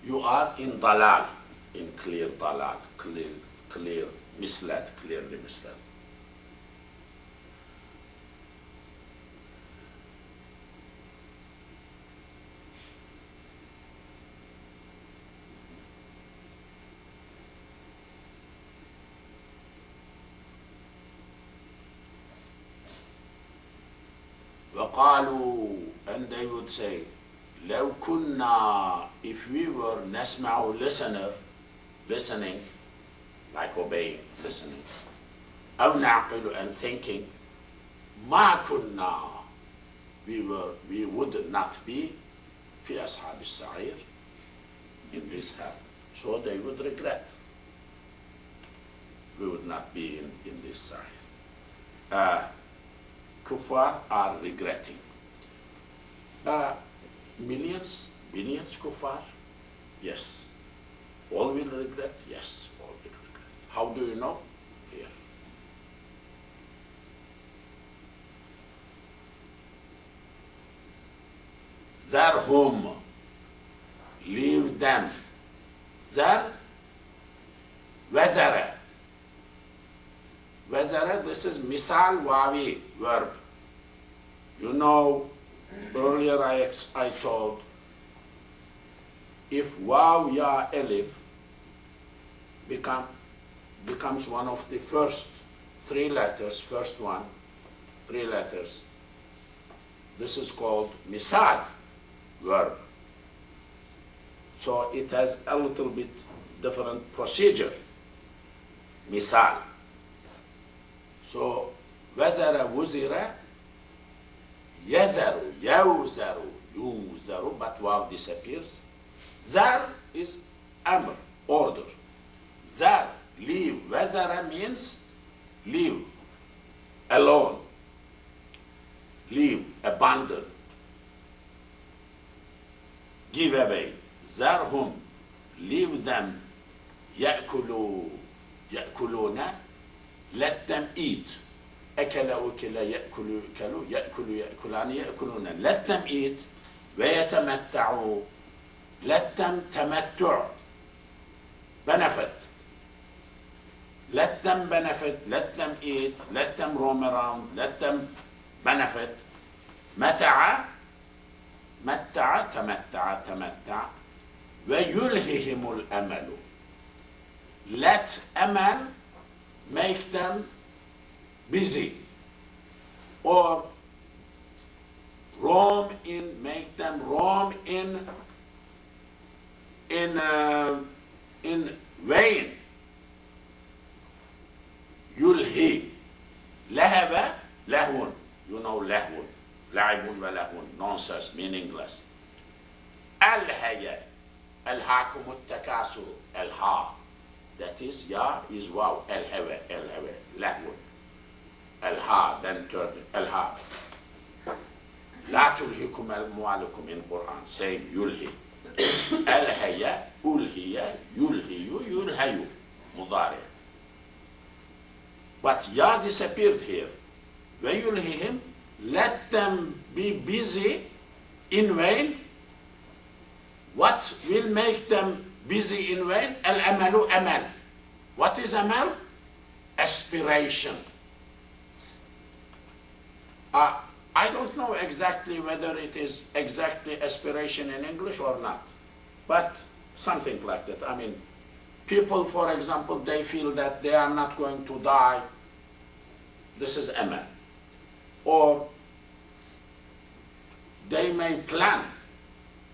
You are in dalal, in clear dalal, clear misled, clearly misled. وَقَالُوا, and they would say, لَوْ كُنَّا, if we were نَسْمَعُ, listening, like obeying, listening, أَوْ نَعْقِلُ, and thinking, مَا كُنَّا, we would not be في أصحاب السعير, in this hell. So they would regret. We would not be in this side. Kuffar are regretting. Millions kuffar? Yes. All will regret? Yes, all will regret. How do you know? Here. Zarhum, leave them. Zar, wazara. Wazara, this is misal wawi, verb. You know, earlier I told, if waw, ya, elif becomes one of the first three letters, first one, three letters, this is called misal, verb. So it has a little bit different procedure, misal. So, wazara, wuzira, yazaru, yawzaru, yuzaru, but waw disappears. Zar is amr, order. Zar, leave. Wazara means leave, alone, leave, abandon, give away. Zarhum, leave them. Ya'kulu, ya'kuluna, let them eat. أكل أكل يأكل يأكل يأكل يأكلان يأكلون. Let them eat. ويتمتعوا. Let them تمتع. Benefit. Let them benefit. Let them eat. Let them roam around. Let them benefit. متع. متع تمتع تمتع. ويلههم الأمل. Let amal make them busy, or roam in, make them roam in vain. Yulhi, lahaba, lahun. You know lahun, la'ibun wa lahun, nonsense, meaningless. Al-haya, al-hakum al-takasur, al-ha. That is, ya is waw, al-hawa, lahun. Al-ha, then turn al-ha. La tulhikum al-mu'alukum in Quran, same, yulhi. Al-haya, ulhiya, yulhiyu, yulhayu, mudari. But ya disappeared here. When yulhihim, let them be busy in vain. What will make them busy in vain? Al-amalu amal. What is amal? Aspiration. I don't know exactly whether it is exactly aspiration in English or not, but something like that. I mean, people, for example, they feel that they are not going to die. This is amal. Or they may plan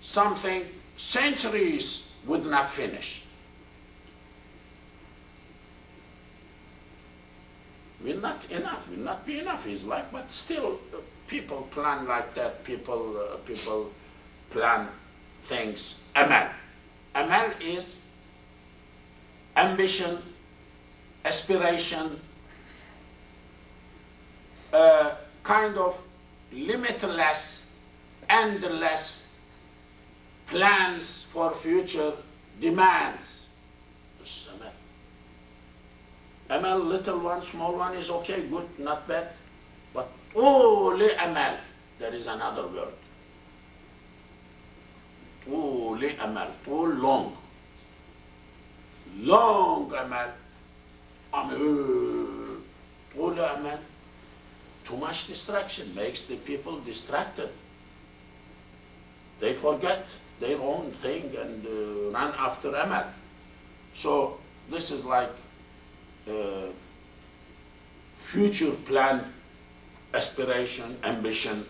something centuries would not finish. Will not be enough, is like, but still people plan like that, people plan things. Amal. Amal is ambition, aspiration, kind of limitless, endless plans for future demands. This is amal. Amal, little one, small one is okay, good, not bad. But li amal, there is another word. Li amal, long. Long amal. Li amal. Too much distraction makes the people distracted. They forget their own thing and run after amal. So this is like future plan, aspiration, ambition,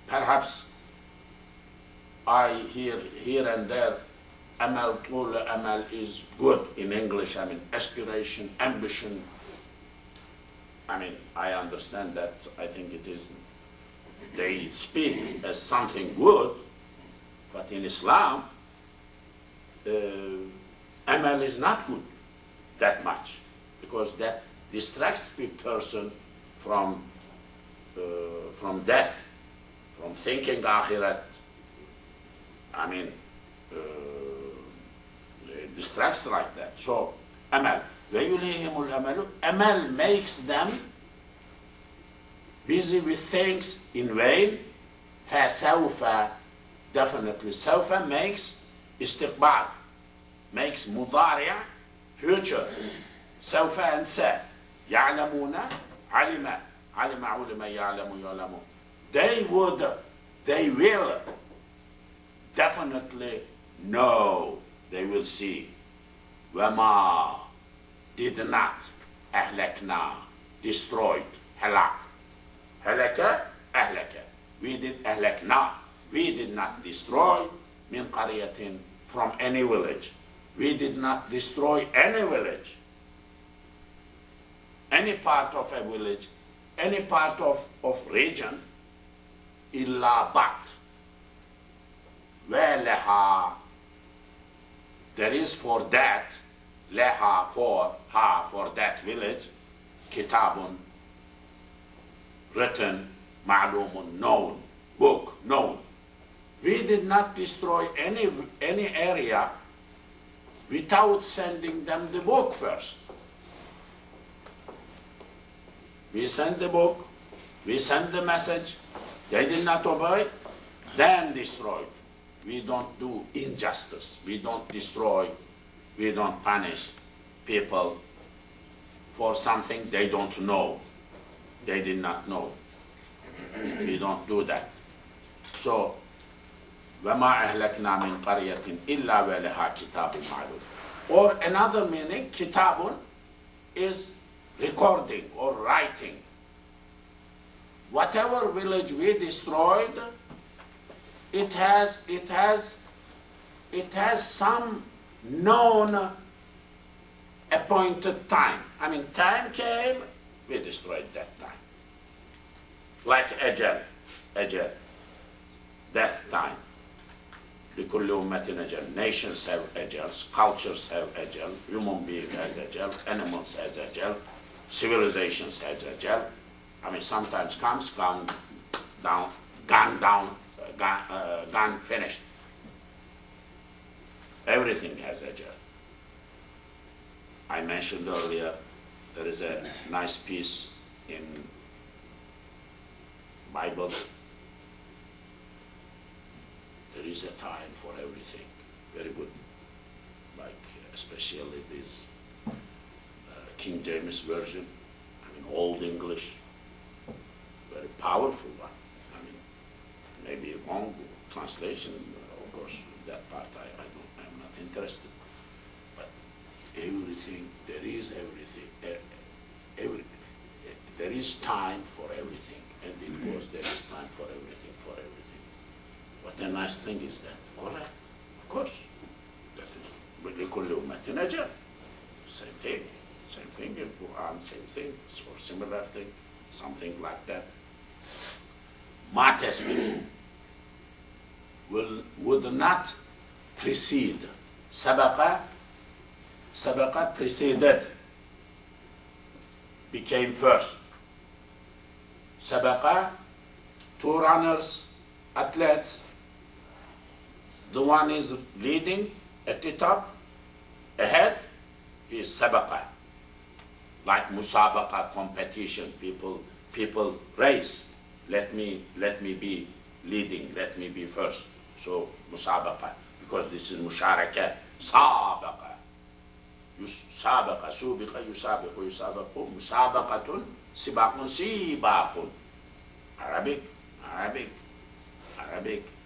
perhaps I hear here and there, amal, tul amal is good in English. I mean, aspiration, ambition. I mean, I understand that. I think it is, they speak as something good, but in Islam, amal is not good that much, because that distracts the person from death, from thinking akhirat. I mean, it distracts like that. So, amal. Amal makes them busy with things in vain. فَسَوْفَ, definitely. سَوْفَ makes istiqbal, makes mudari', future. سَوْفَ and sa. يَعْلَمُونَ عَلِمَ عَلِمَ عُلِمَ يَعْلَمُ يَعْلَمُ. They will definitely know, they will see. وَمَا, did not, أهلكنا, destroyed, halak. Halaka, ahlaka. We did ahlakna. We did not destroy min qaryatin, from any village. We did not destroy any village. Any part of a village, any part of region, illa but. وَلَهَا, there is for that, leha, for ha, for that village, kitabun, written, ma'lumun, known, book, known. We did not destroy any area without sending them the book first. We sent the book, we sent the message, they did not obey, then destroyed. We don't do injustice, we don't destroy, we don't punish people for something they don't know, they did not know. We don't do that. So, وَمَا أَهْلَكْنَا مِنْ قَرْيَةٍ إِلَّا وَلَهَا كِتَابٌ مَعْلُومٌ. Or another meaning, kitabun is recording or writing. Whatever village we destroyed, it has some known appointed time. I mean, time came, we destroyed that time. Like ajal, death time. لِكُلِّ أُمَّةٍ أَجَلٌ. Nations have ajals, cultures have ajal, human being has ajal, animals has ajal, civilizations has ajal. I mean, sometimes comes, gone finished. Everything has ajal. I mentioned earlier, there is a nice piece in Bible. There is a time for everything. Very good. Like especially this King James Version. I mean, Old English. Very powerful one. I mean, maybe wrong translation. Of course, that part I'm not interested. But everything, there is everything. There is time for everything. And it was, there is time for everything, What a nice thing is that. Correct. Of course. That is, لِكُلِّ أُمَّةٍ أَجَلٌ. Same thing. Same thing in Quran, same thing, or similar thing, something like that. Ma tasbiq would not precede. Sabaqa preceded, became first. Sabaqa, two runners, athletes. The one is leading at the top, ahead, is sabaqa. Like musabaqa, competition, people race. Let me be leading, let me be first. So musabaqa, because this is musharaka, sabaqa. Sabaqa, subiqa, yusabiqu, yusabaqu, musabaqatun, sibaqun, sibaqun. Arabic,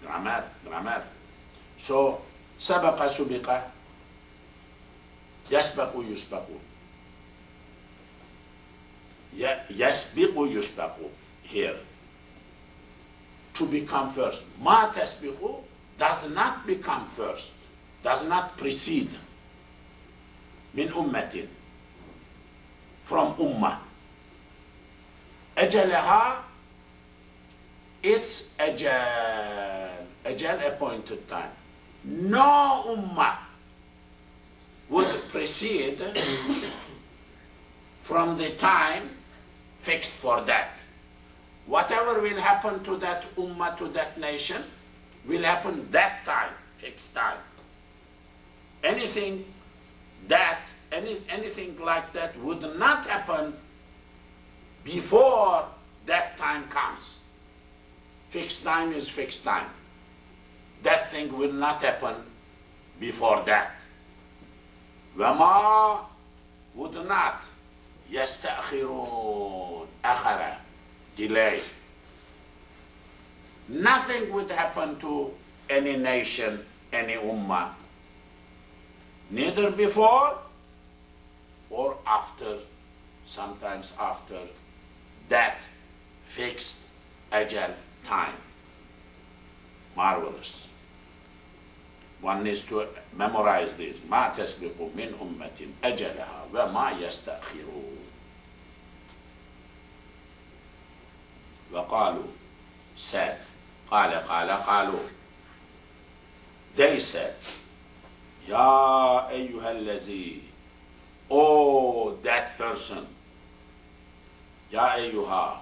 grammar. So, sabaqa, subiqa, yasbaqu, yusbaqu. Yasbiqu, yusbaqu, here. to become first. Ma tasbiqu does not become first, does not precede. Min ummatin, from ummah. Ajalaha, it's ajal appointed time. No ummah would precede from the time fixed for that. Whatever will happen to that ummah, to that nation, will happen that time, fixed time. Anything like that would not happen before that time comes. Fixed time is fixed time. That thing will not happen before that. وَمَا would not يَسْتَأْخِرُونَ أَخَرَ, delay. Nothing would happen to any nation, any ummah, neither before or after, sometimes after that fixed ajal time. Marvelous. One needs to memorize this. ما تسبق من أمة أجلها وما يستأخرون. وقالوا, said, قالوا. They said, يا أيها الذي, oh that person, يا أيها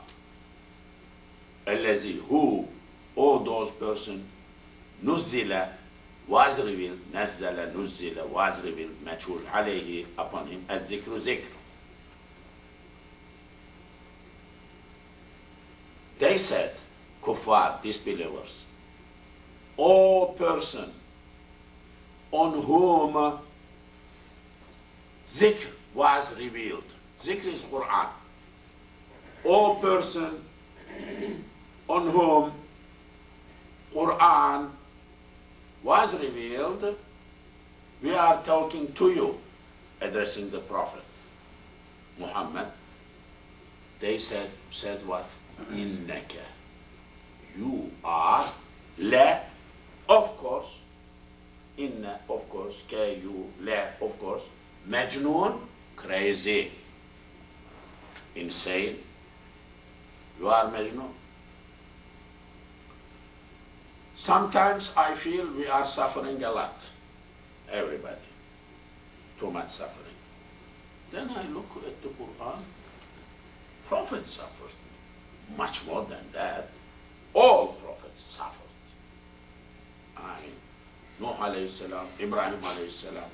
الذي, who, oh those person, نزل, was revealed, نزل, نزل, was revealed, مجهول عليه, upon him, الذكر, ذكر. They said, kuffar, disbelievers, O person on whom zikr was revealed. Zikr is Quran. O person on whom Quran was revealed, we are talking to you, addressing the Prophet Muhammad. They said what? Innaka, you are, la, of course, inna, of course, ka, you, la, of course, majnoon, crazy, insane, you are majnoon. Sometimes I feel we are suffering a lot, everybody, too much suffering. Then I look at the Quran, Prophet suffered. Much more than that, all prophets suffered. Nuh alayhi salam, Ibrahim alayhi salam,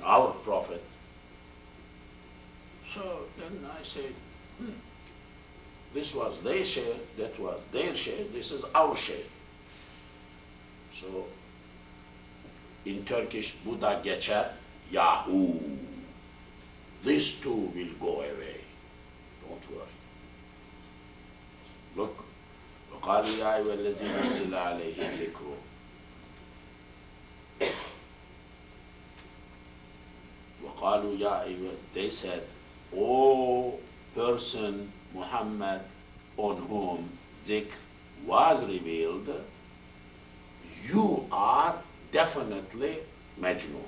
our prophet. So then I say, this was their share, that was their share, this is our share. So in Turkish, Buddha geçer, Yahoo. These two will go away. Don't worry. Look, وقالوا يا أيها الذي نزل عليه الذكر. وقالوا يا أيها, they said, O person Muhammad on whom zikr was revealed, you are definitely majnun.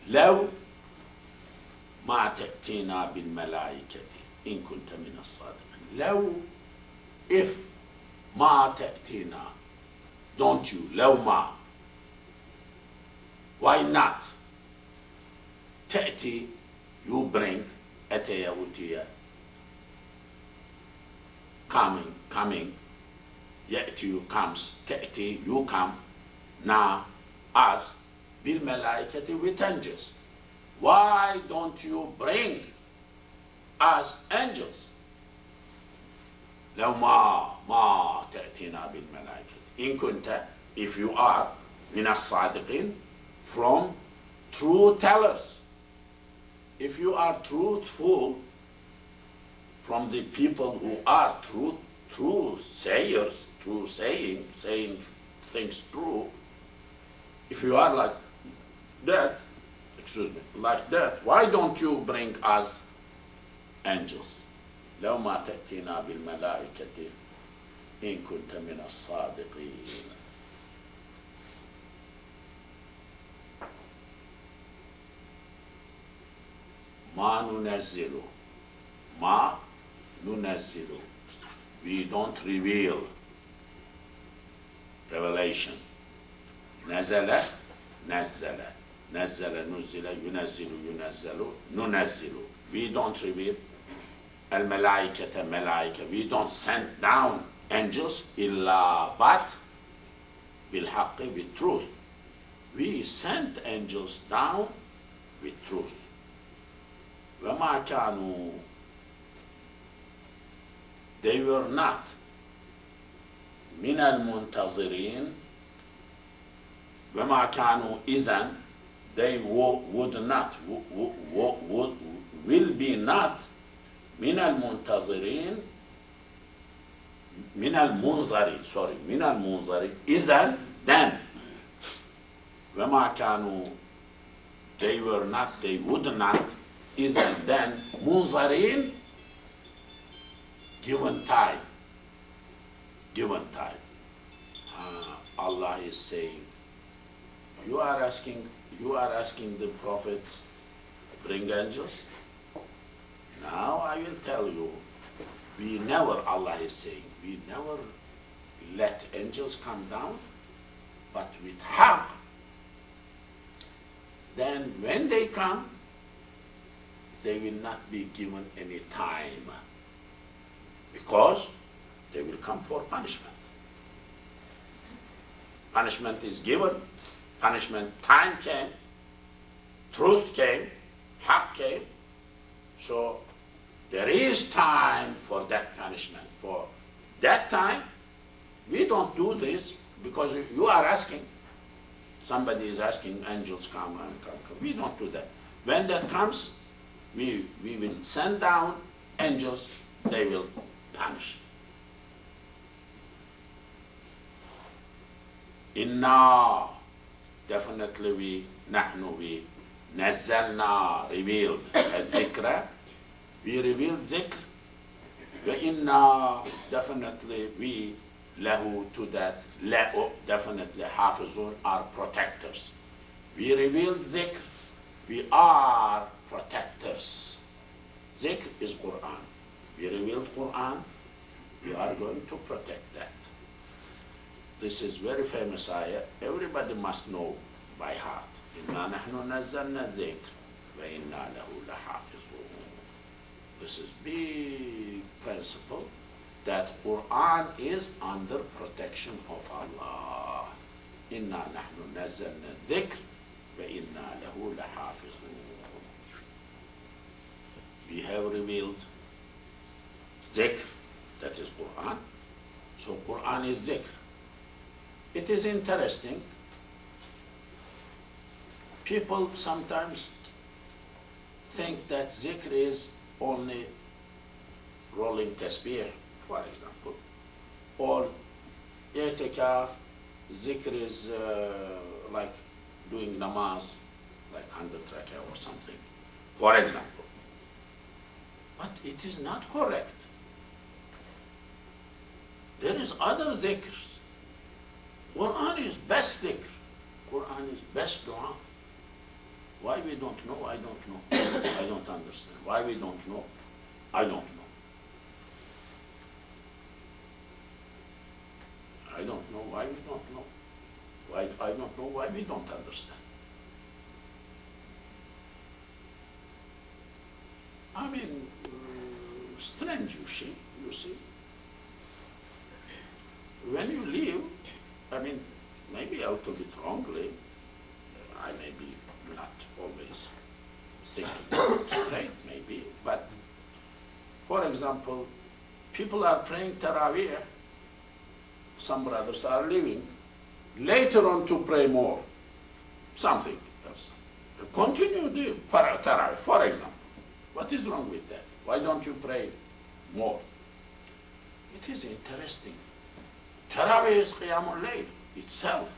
لو ما تأتينا بالملائكة إن كنت من الصادقين. لو, if ما تأتينا, don't you, لو ما, why not? تأتي, you bring, أتي يأتي, coming, يأتي, comes, تأتي, you come, now, us, بالملائكة, with angels. Why don't you bring us angels? لو ما تأتينا بالملائكة إن كنت, if you are من الصادقين, from true tellers. If you are truthful, from the people who are true sayers, true saying things true, If you are like that, excuse me, like that, why don't you bring us angels? لو ما تأتينا بالملائكة إن كنت من الصادقين. ما ننزل we don't reveal. Revelation. نزل نزل نزل ينزل ننزل. We don't reveal. الملائكة ملائكة. We don't send down angels إلا but بالحق, with truth. We send angels down with truth. وما كانوا, they were not من المنتظرين. وما كانوا إذن, they would not, will be not من المنتظرين, من المنظرين, sorry, من المنظرين, إذن, then. وما كانوا, they were not, they would not, إذن, then, منظرين, given time. Allah is saying, you are asking the prophets, bring angels? Now I will tell you, we never, Allah is saying, we never let angels come down, but with haqq. Then when they come, they will not be given any time, because they will come for punishment. Punishment is given, punishment time came, truth came, haqq came, so there is time for that punishment. For that time, we don't do this because you are asking, somebody is asking, angels come and come. We don't do that. When that comes, we will send down angels, they will punish. Inna, definitely we, nahnu, we, nazzalna, revealed, az-zikra, we revealed zikr. Wa inna, definitely we, lahu, to that, lahu, definitely hafizun, are protectors. We revealed zikr, we are protectors. Zikr is Quran. We revealed Quran, we are going to protect that. This is very famous ayah. Everybody must know by heart. Inna nahnu nazzalna dhikr wa inna lahu lahafizun. This is big principle that Quran is under protection of Allah. Inna nahnu nazzalna dhikr wa inna lahu lahafizun. We have revealed zikr, that is Quran. So Quran is zikr. It is interesting. People sometimes think that zikr is only rolling tasbih, for example, or i'tikaf, zikr is like doing namaz, like 100 rakah or something, for example. But it is not correct. There is other zikrs. Quran is best dhikr. Quran is best dua. Why we don't know? I don't know. I don't understand. Why we don't know? I don't know. I don't know why we don't know. Why I don't know why we don't understand. I mean, strange, you see. When you live, I mean, maybe a little bit wrongly, I may be not always thinking straight, maybe, but for example, people are praying Taraweeh, some brothers are leaving, later on to pray more, something else. Continue the Taraweeh, for example. What is wrong with that? Why don't you pray more? It is interesting. Taraweeh is Qiyamul Layl itself.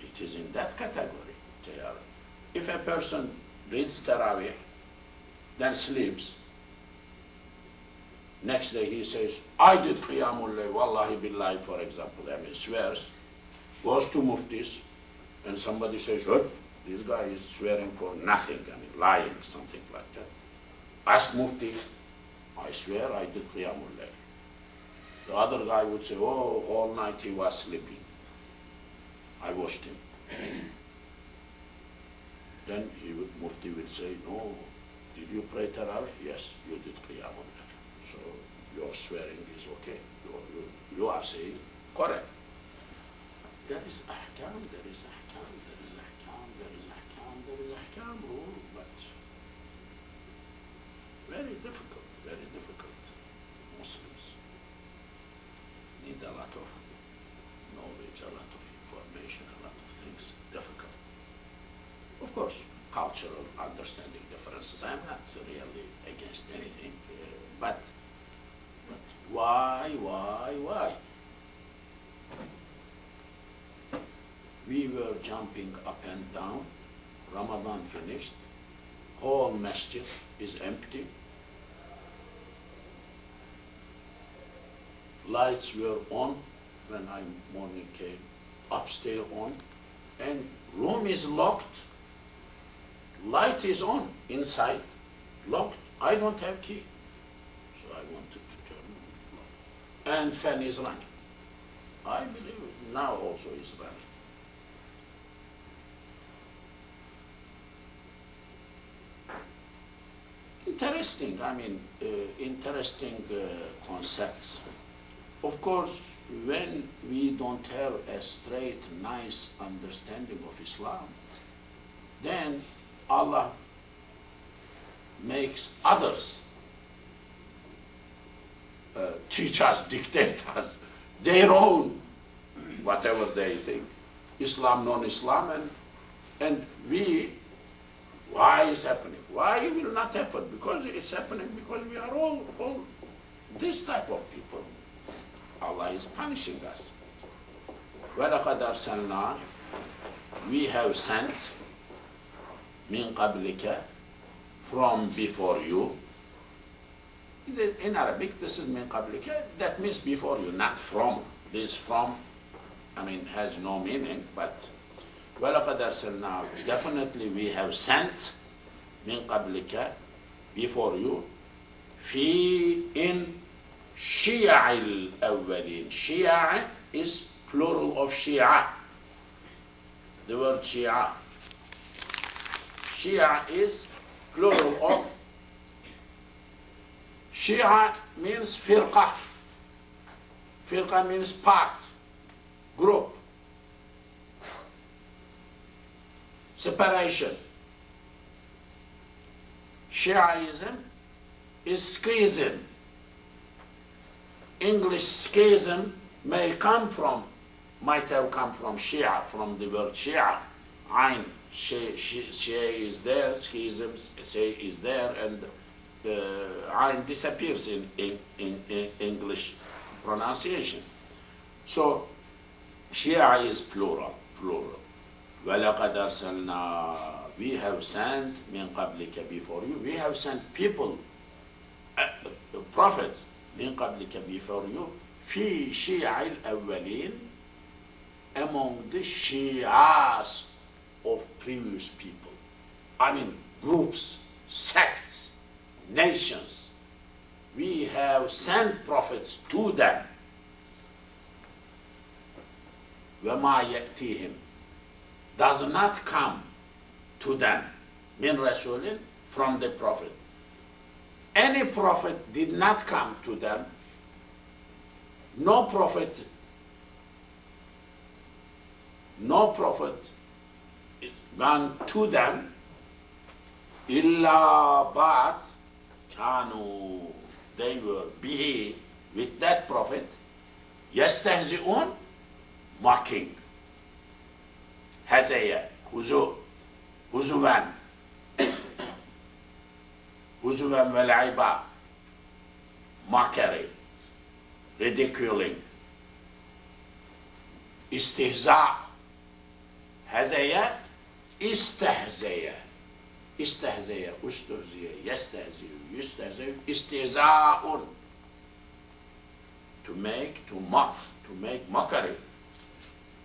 It is in that category. They are, if a person reads Tarawih, then sleeps, next day he says, I did Qiyamul Layl, Wallahi Billahi, for example, I mean, swears, goes to Muftis, and somebody says, oh, this guy is swearing for nothing, I mean, lying, something like that. Ask Mufti, I swear I did Qiyamul Layl. The other guy would say, oh, all night he was sleeping. I watched him. Then Mufti would say, no, did you pray Tarawih? Yes, you did Qiyamul Layl. So your swearing is okay. You are saying correct. There is ahkam, there is ahkam, there is ahkam, there is ahkam, there is ahkam rule, but very difficult, very difficult. Muslims need a lot of knowledge, a lot of information, a lot of things, difficult. Of course, cultural understanding differences. I'm not really against anything, but why? We were jumping up and down, Ramadan finished, whole masjid is empty, lights were on when morning came, upstairs on, and room is locked, light is on, inside, locked, I don't have key, so I wanted to turn on, and fan is running. I believe it now also is running. Interesting, I mean, interesting concepts. Of course, when we don't have a straight, nice understanding of Islam, then Allah makes others teach us, dictate us, their own, whatever they think, Islam, non-Islam, and we, why is happening? Why it will not happen? Because it's happening because we are all this type of people. Allah is punishing us. وَلَقَدْ أَرْسَلْنَا, we have sent, مِنْ قَبْلِكَ, from before you. In Arabic, this is مِنْ قَبْلِكَ, that means before you, not from. This from, I mean, has no meaning, but وَلَقَدْ أَرْسَلْنَا, definitely we have sent, مِنْ قَبْلِكَ, before you, in شِيَعِ الْأَوَّلِينَ. Shia is plural of Shia. The word Shia. Shia is plural of, Shia means firqa. Firqa means part, group, separation. Shiaism is schism. English schism might have come from Shia, from the word Shia. Ain, Shia is there, schism is there, and Ain disappears in English pronunciation. So Shia is plural. وَلَقَدْ أَرْسَلْنَا, we have sent مِنْ قَبْلِكَ, before you. We have sent people, prophets, مِنْ قَبْلِكَ, before you, فِي شِيَعِ الْأَوَّلِينَ, among the Shias of previous people. I mean, groups, sects, nations. We have sent prophets to them. وَمَا يَأْتِيهِمْ, does not come to them, min rasulin, from the prophet. Any prophet did not come to them. No prophet is gone to them. Illa ba'at kanu, they were bihi, with that prophet, yastahzi'un, mocking. Hazaya, huzuvan velaiba, mockery, ridiculing, istihza, هزية استهزية استهزية استهزية يستهزئ يستهزئ استهزاء to mock to make mockery.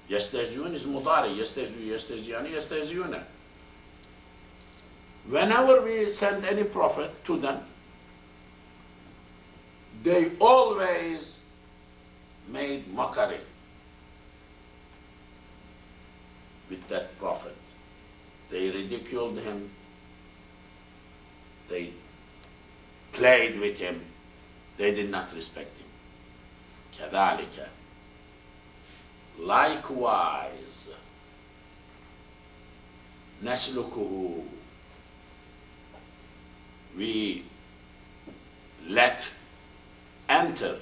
يستهزئون is مضارع يستهزئ يستهزئان يستهزئون. Whenever we send any prophet to them, they always made mockery with that prophet. They ridiculed him, they played with him, they did not respect him. كذلك, likewise, نسلكه, we let enter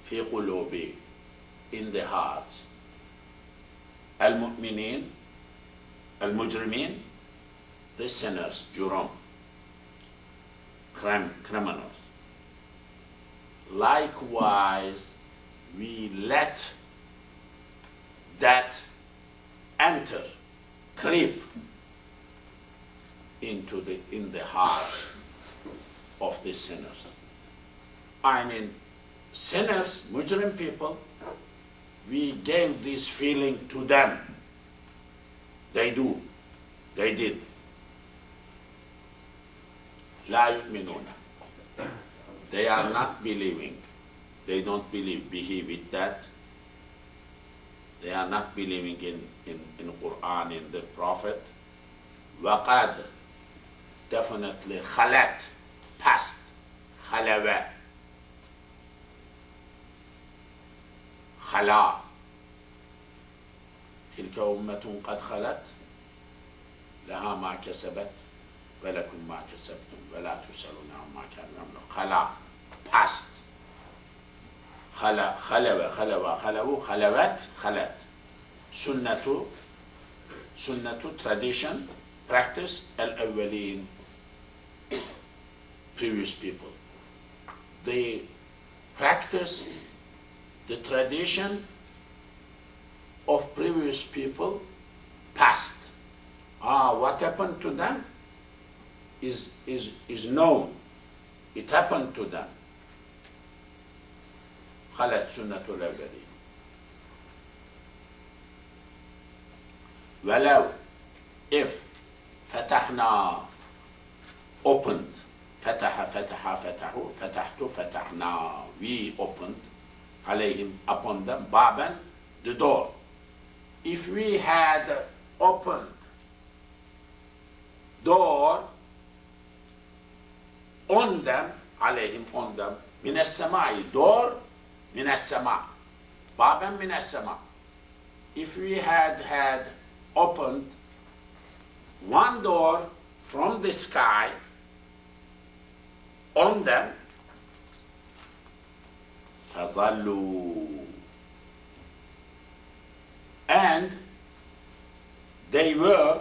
في قلوب, in the hearts, المؤمنين, المجرمين, the sinners, جرم, criminals. Likewise, we let that enter, creep in the hearts of the sinners. I mean, sinners, mujrim people, we gave this feeling to them. They did. لا يؤمنون. They are not believing. They don't believe with that. They are not believing in Quran, in the Prophet. وقد, definitely, خلت, past, خلوة, خلا, تلك أمة قد خلت لها ما كسبت ولكم ما كسبتم ولا تسألون عما كانوا يعملون. خلا, past, خلا, خلوة, خلوة, خلو, خلوت, خلت. سنة, tradition, practice, الأولين, previous people. They practice the tradition of previous people, past. What happened to them is known. It happened to them. خلت سنة الأولين. ولو, if, فتحنا, opened, فتح, فتح, فتحوا, فتحت, فتحنا, we opened, عليهم, upon them, بابا, the door. If we had opened door on them, عليهم, on them, من السماء, door, من السماء, بابا من السماء. If we had opened one door from the sky on them, فظلوا, and they were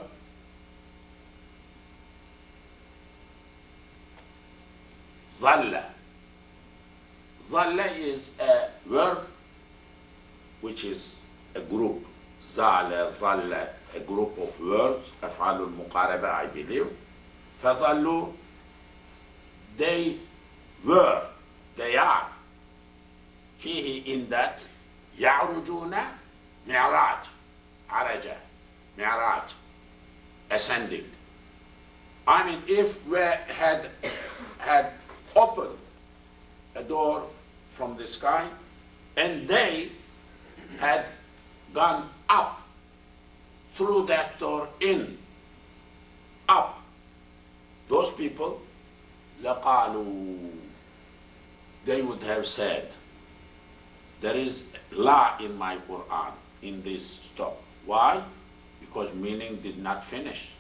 ظل. ظل is a verb which is a group. زال, ظل, a group of words, أفعال المقاربة, I believe. فظلوا, they were, they are, فيه, in that, يعرجون, معراج, عرج, معراج, ascending. I mean, if we had opened a door from the sky and they had gone up through that door up, those people, لقالوا, they would have said, there is la in my Quran, in this stop. Why? Because meaning did not finish.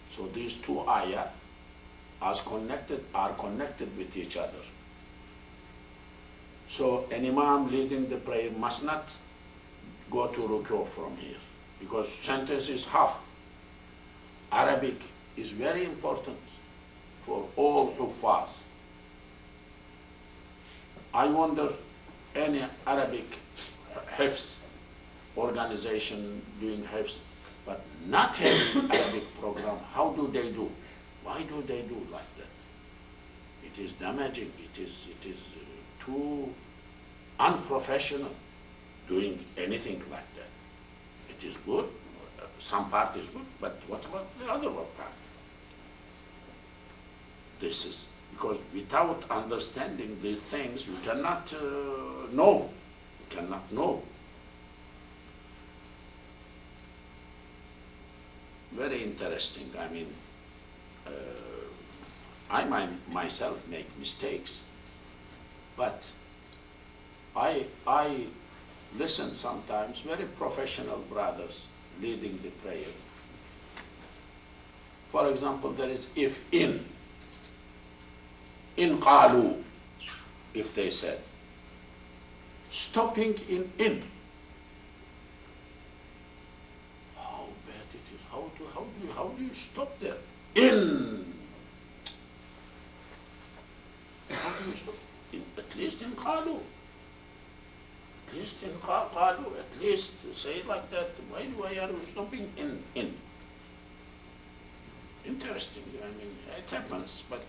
So these two ayah are connected with each other. So an imam leading the prayer must not go to ruku from here, because sentence is half. Arabic is very important for all huffaz. I wonder any Arabic hifz organization doing hifz, but not having Arabic program. How do they do? Why do they do like that? It is damaging. It is too unprofessional doing anything like that. It is good. Some part is good, but what about the other part? This is because without understanding these things, you cannot know. You cannot know. Very interesting. I mean, I myself make mistakes, but I listen sometimes, very professional brothers leading the prayer. For example, there is if in qalu, if they said, stopping in. How bad it is, how do you stop there? In. How do you stop? At least in qalu. At least in qalu, at least say it like that. Why are you stopping in? Interesting. I mean, it happens, but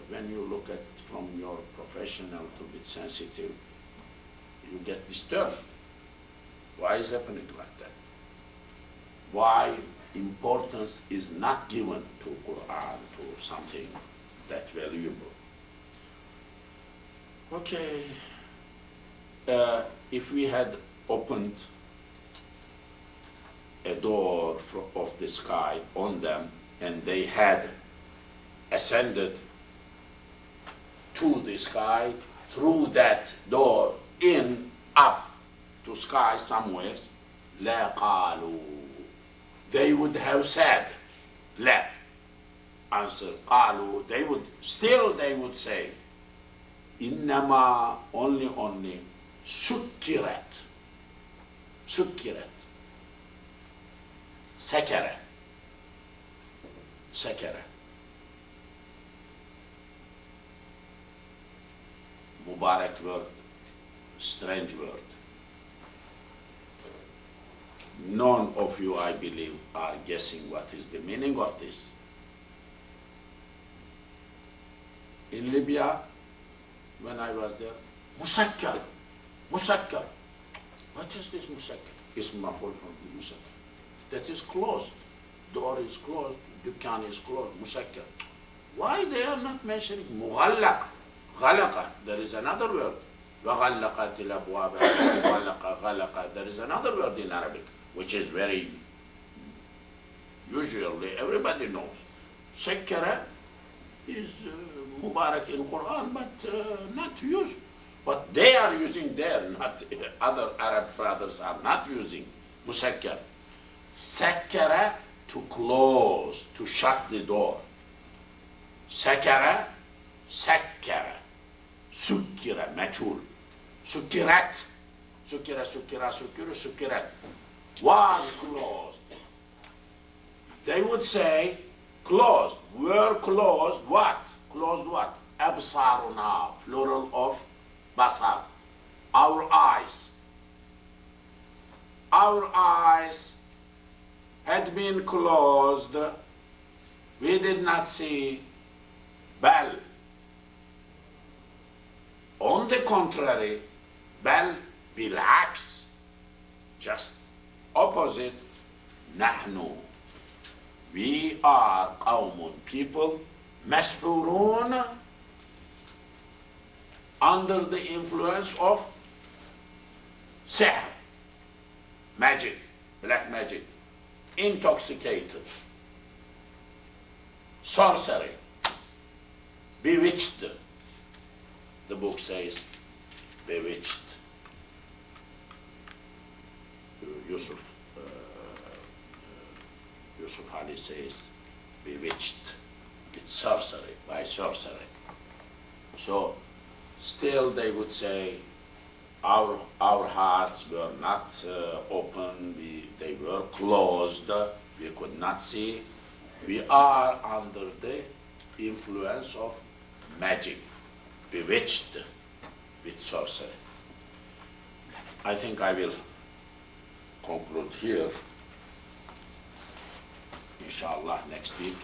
when you look at from your professional to be sensitive, you get disturbed. Why is happening like that? Why importance is not given to Quran, to something that valuable? Okay, if we had opened a door of the sky on them and they had ascended to the sky through that door in up to sky somewhere, la qalu, they would have said, la, answer, qalu, they would say, innama, only, sukkirat, sakara, Mubarak word, strange word. None of you, I believe, are guessing what is the meaning of this. In Libya, when I was there, musakkar. What is this musakkar? It's maful from the musakkar. That is closed. Door is closed, dukkan is closed, musakkar. Why they are not mentioning mughallaq? Ghalaqa, there is another word. وَغَلَّقَتِ الْأَبْوَابَ غَلَقَ. There is another word in Arabic, which is very, usually everybody knows. Sakkara is Mubarak in Quran, but not used. But they are using there, not other Arab brothers are not using musakkar. Sakkara, to close, to shut the door. Sakkara, sukkira, mature. Sukkirat, sukkirat, was closed. They would say, closed, were closed, what? Closed what? Absaruna, plural of basar. Our eyes. Our eyes had been closed. We did not see. Bal. On the contrary, bal bil'aks, just opposite, nahnu. We are qawmun, people, mash'urun, under the influence of sihr, magic, black magic, intoxicated, sorcery, bewitched. The book says, bewitched. Yusuf Ali says, bewitched. It's sorcery, by sorcery. So, still they would say, our hearts were not open, they were closed, we could not see. We are under the influence of magic, bewitched with sorcery. I think I will conclude here. Inshallah, next week.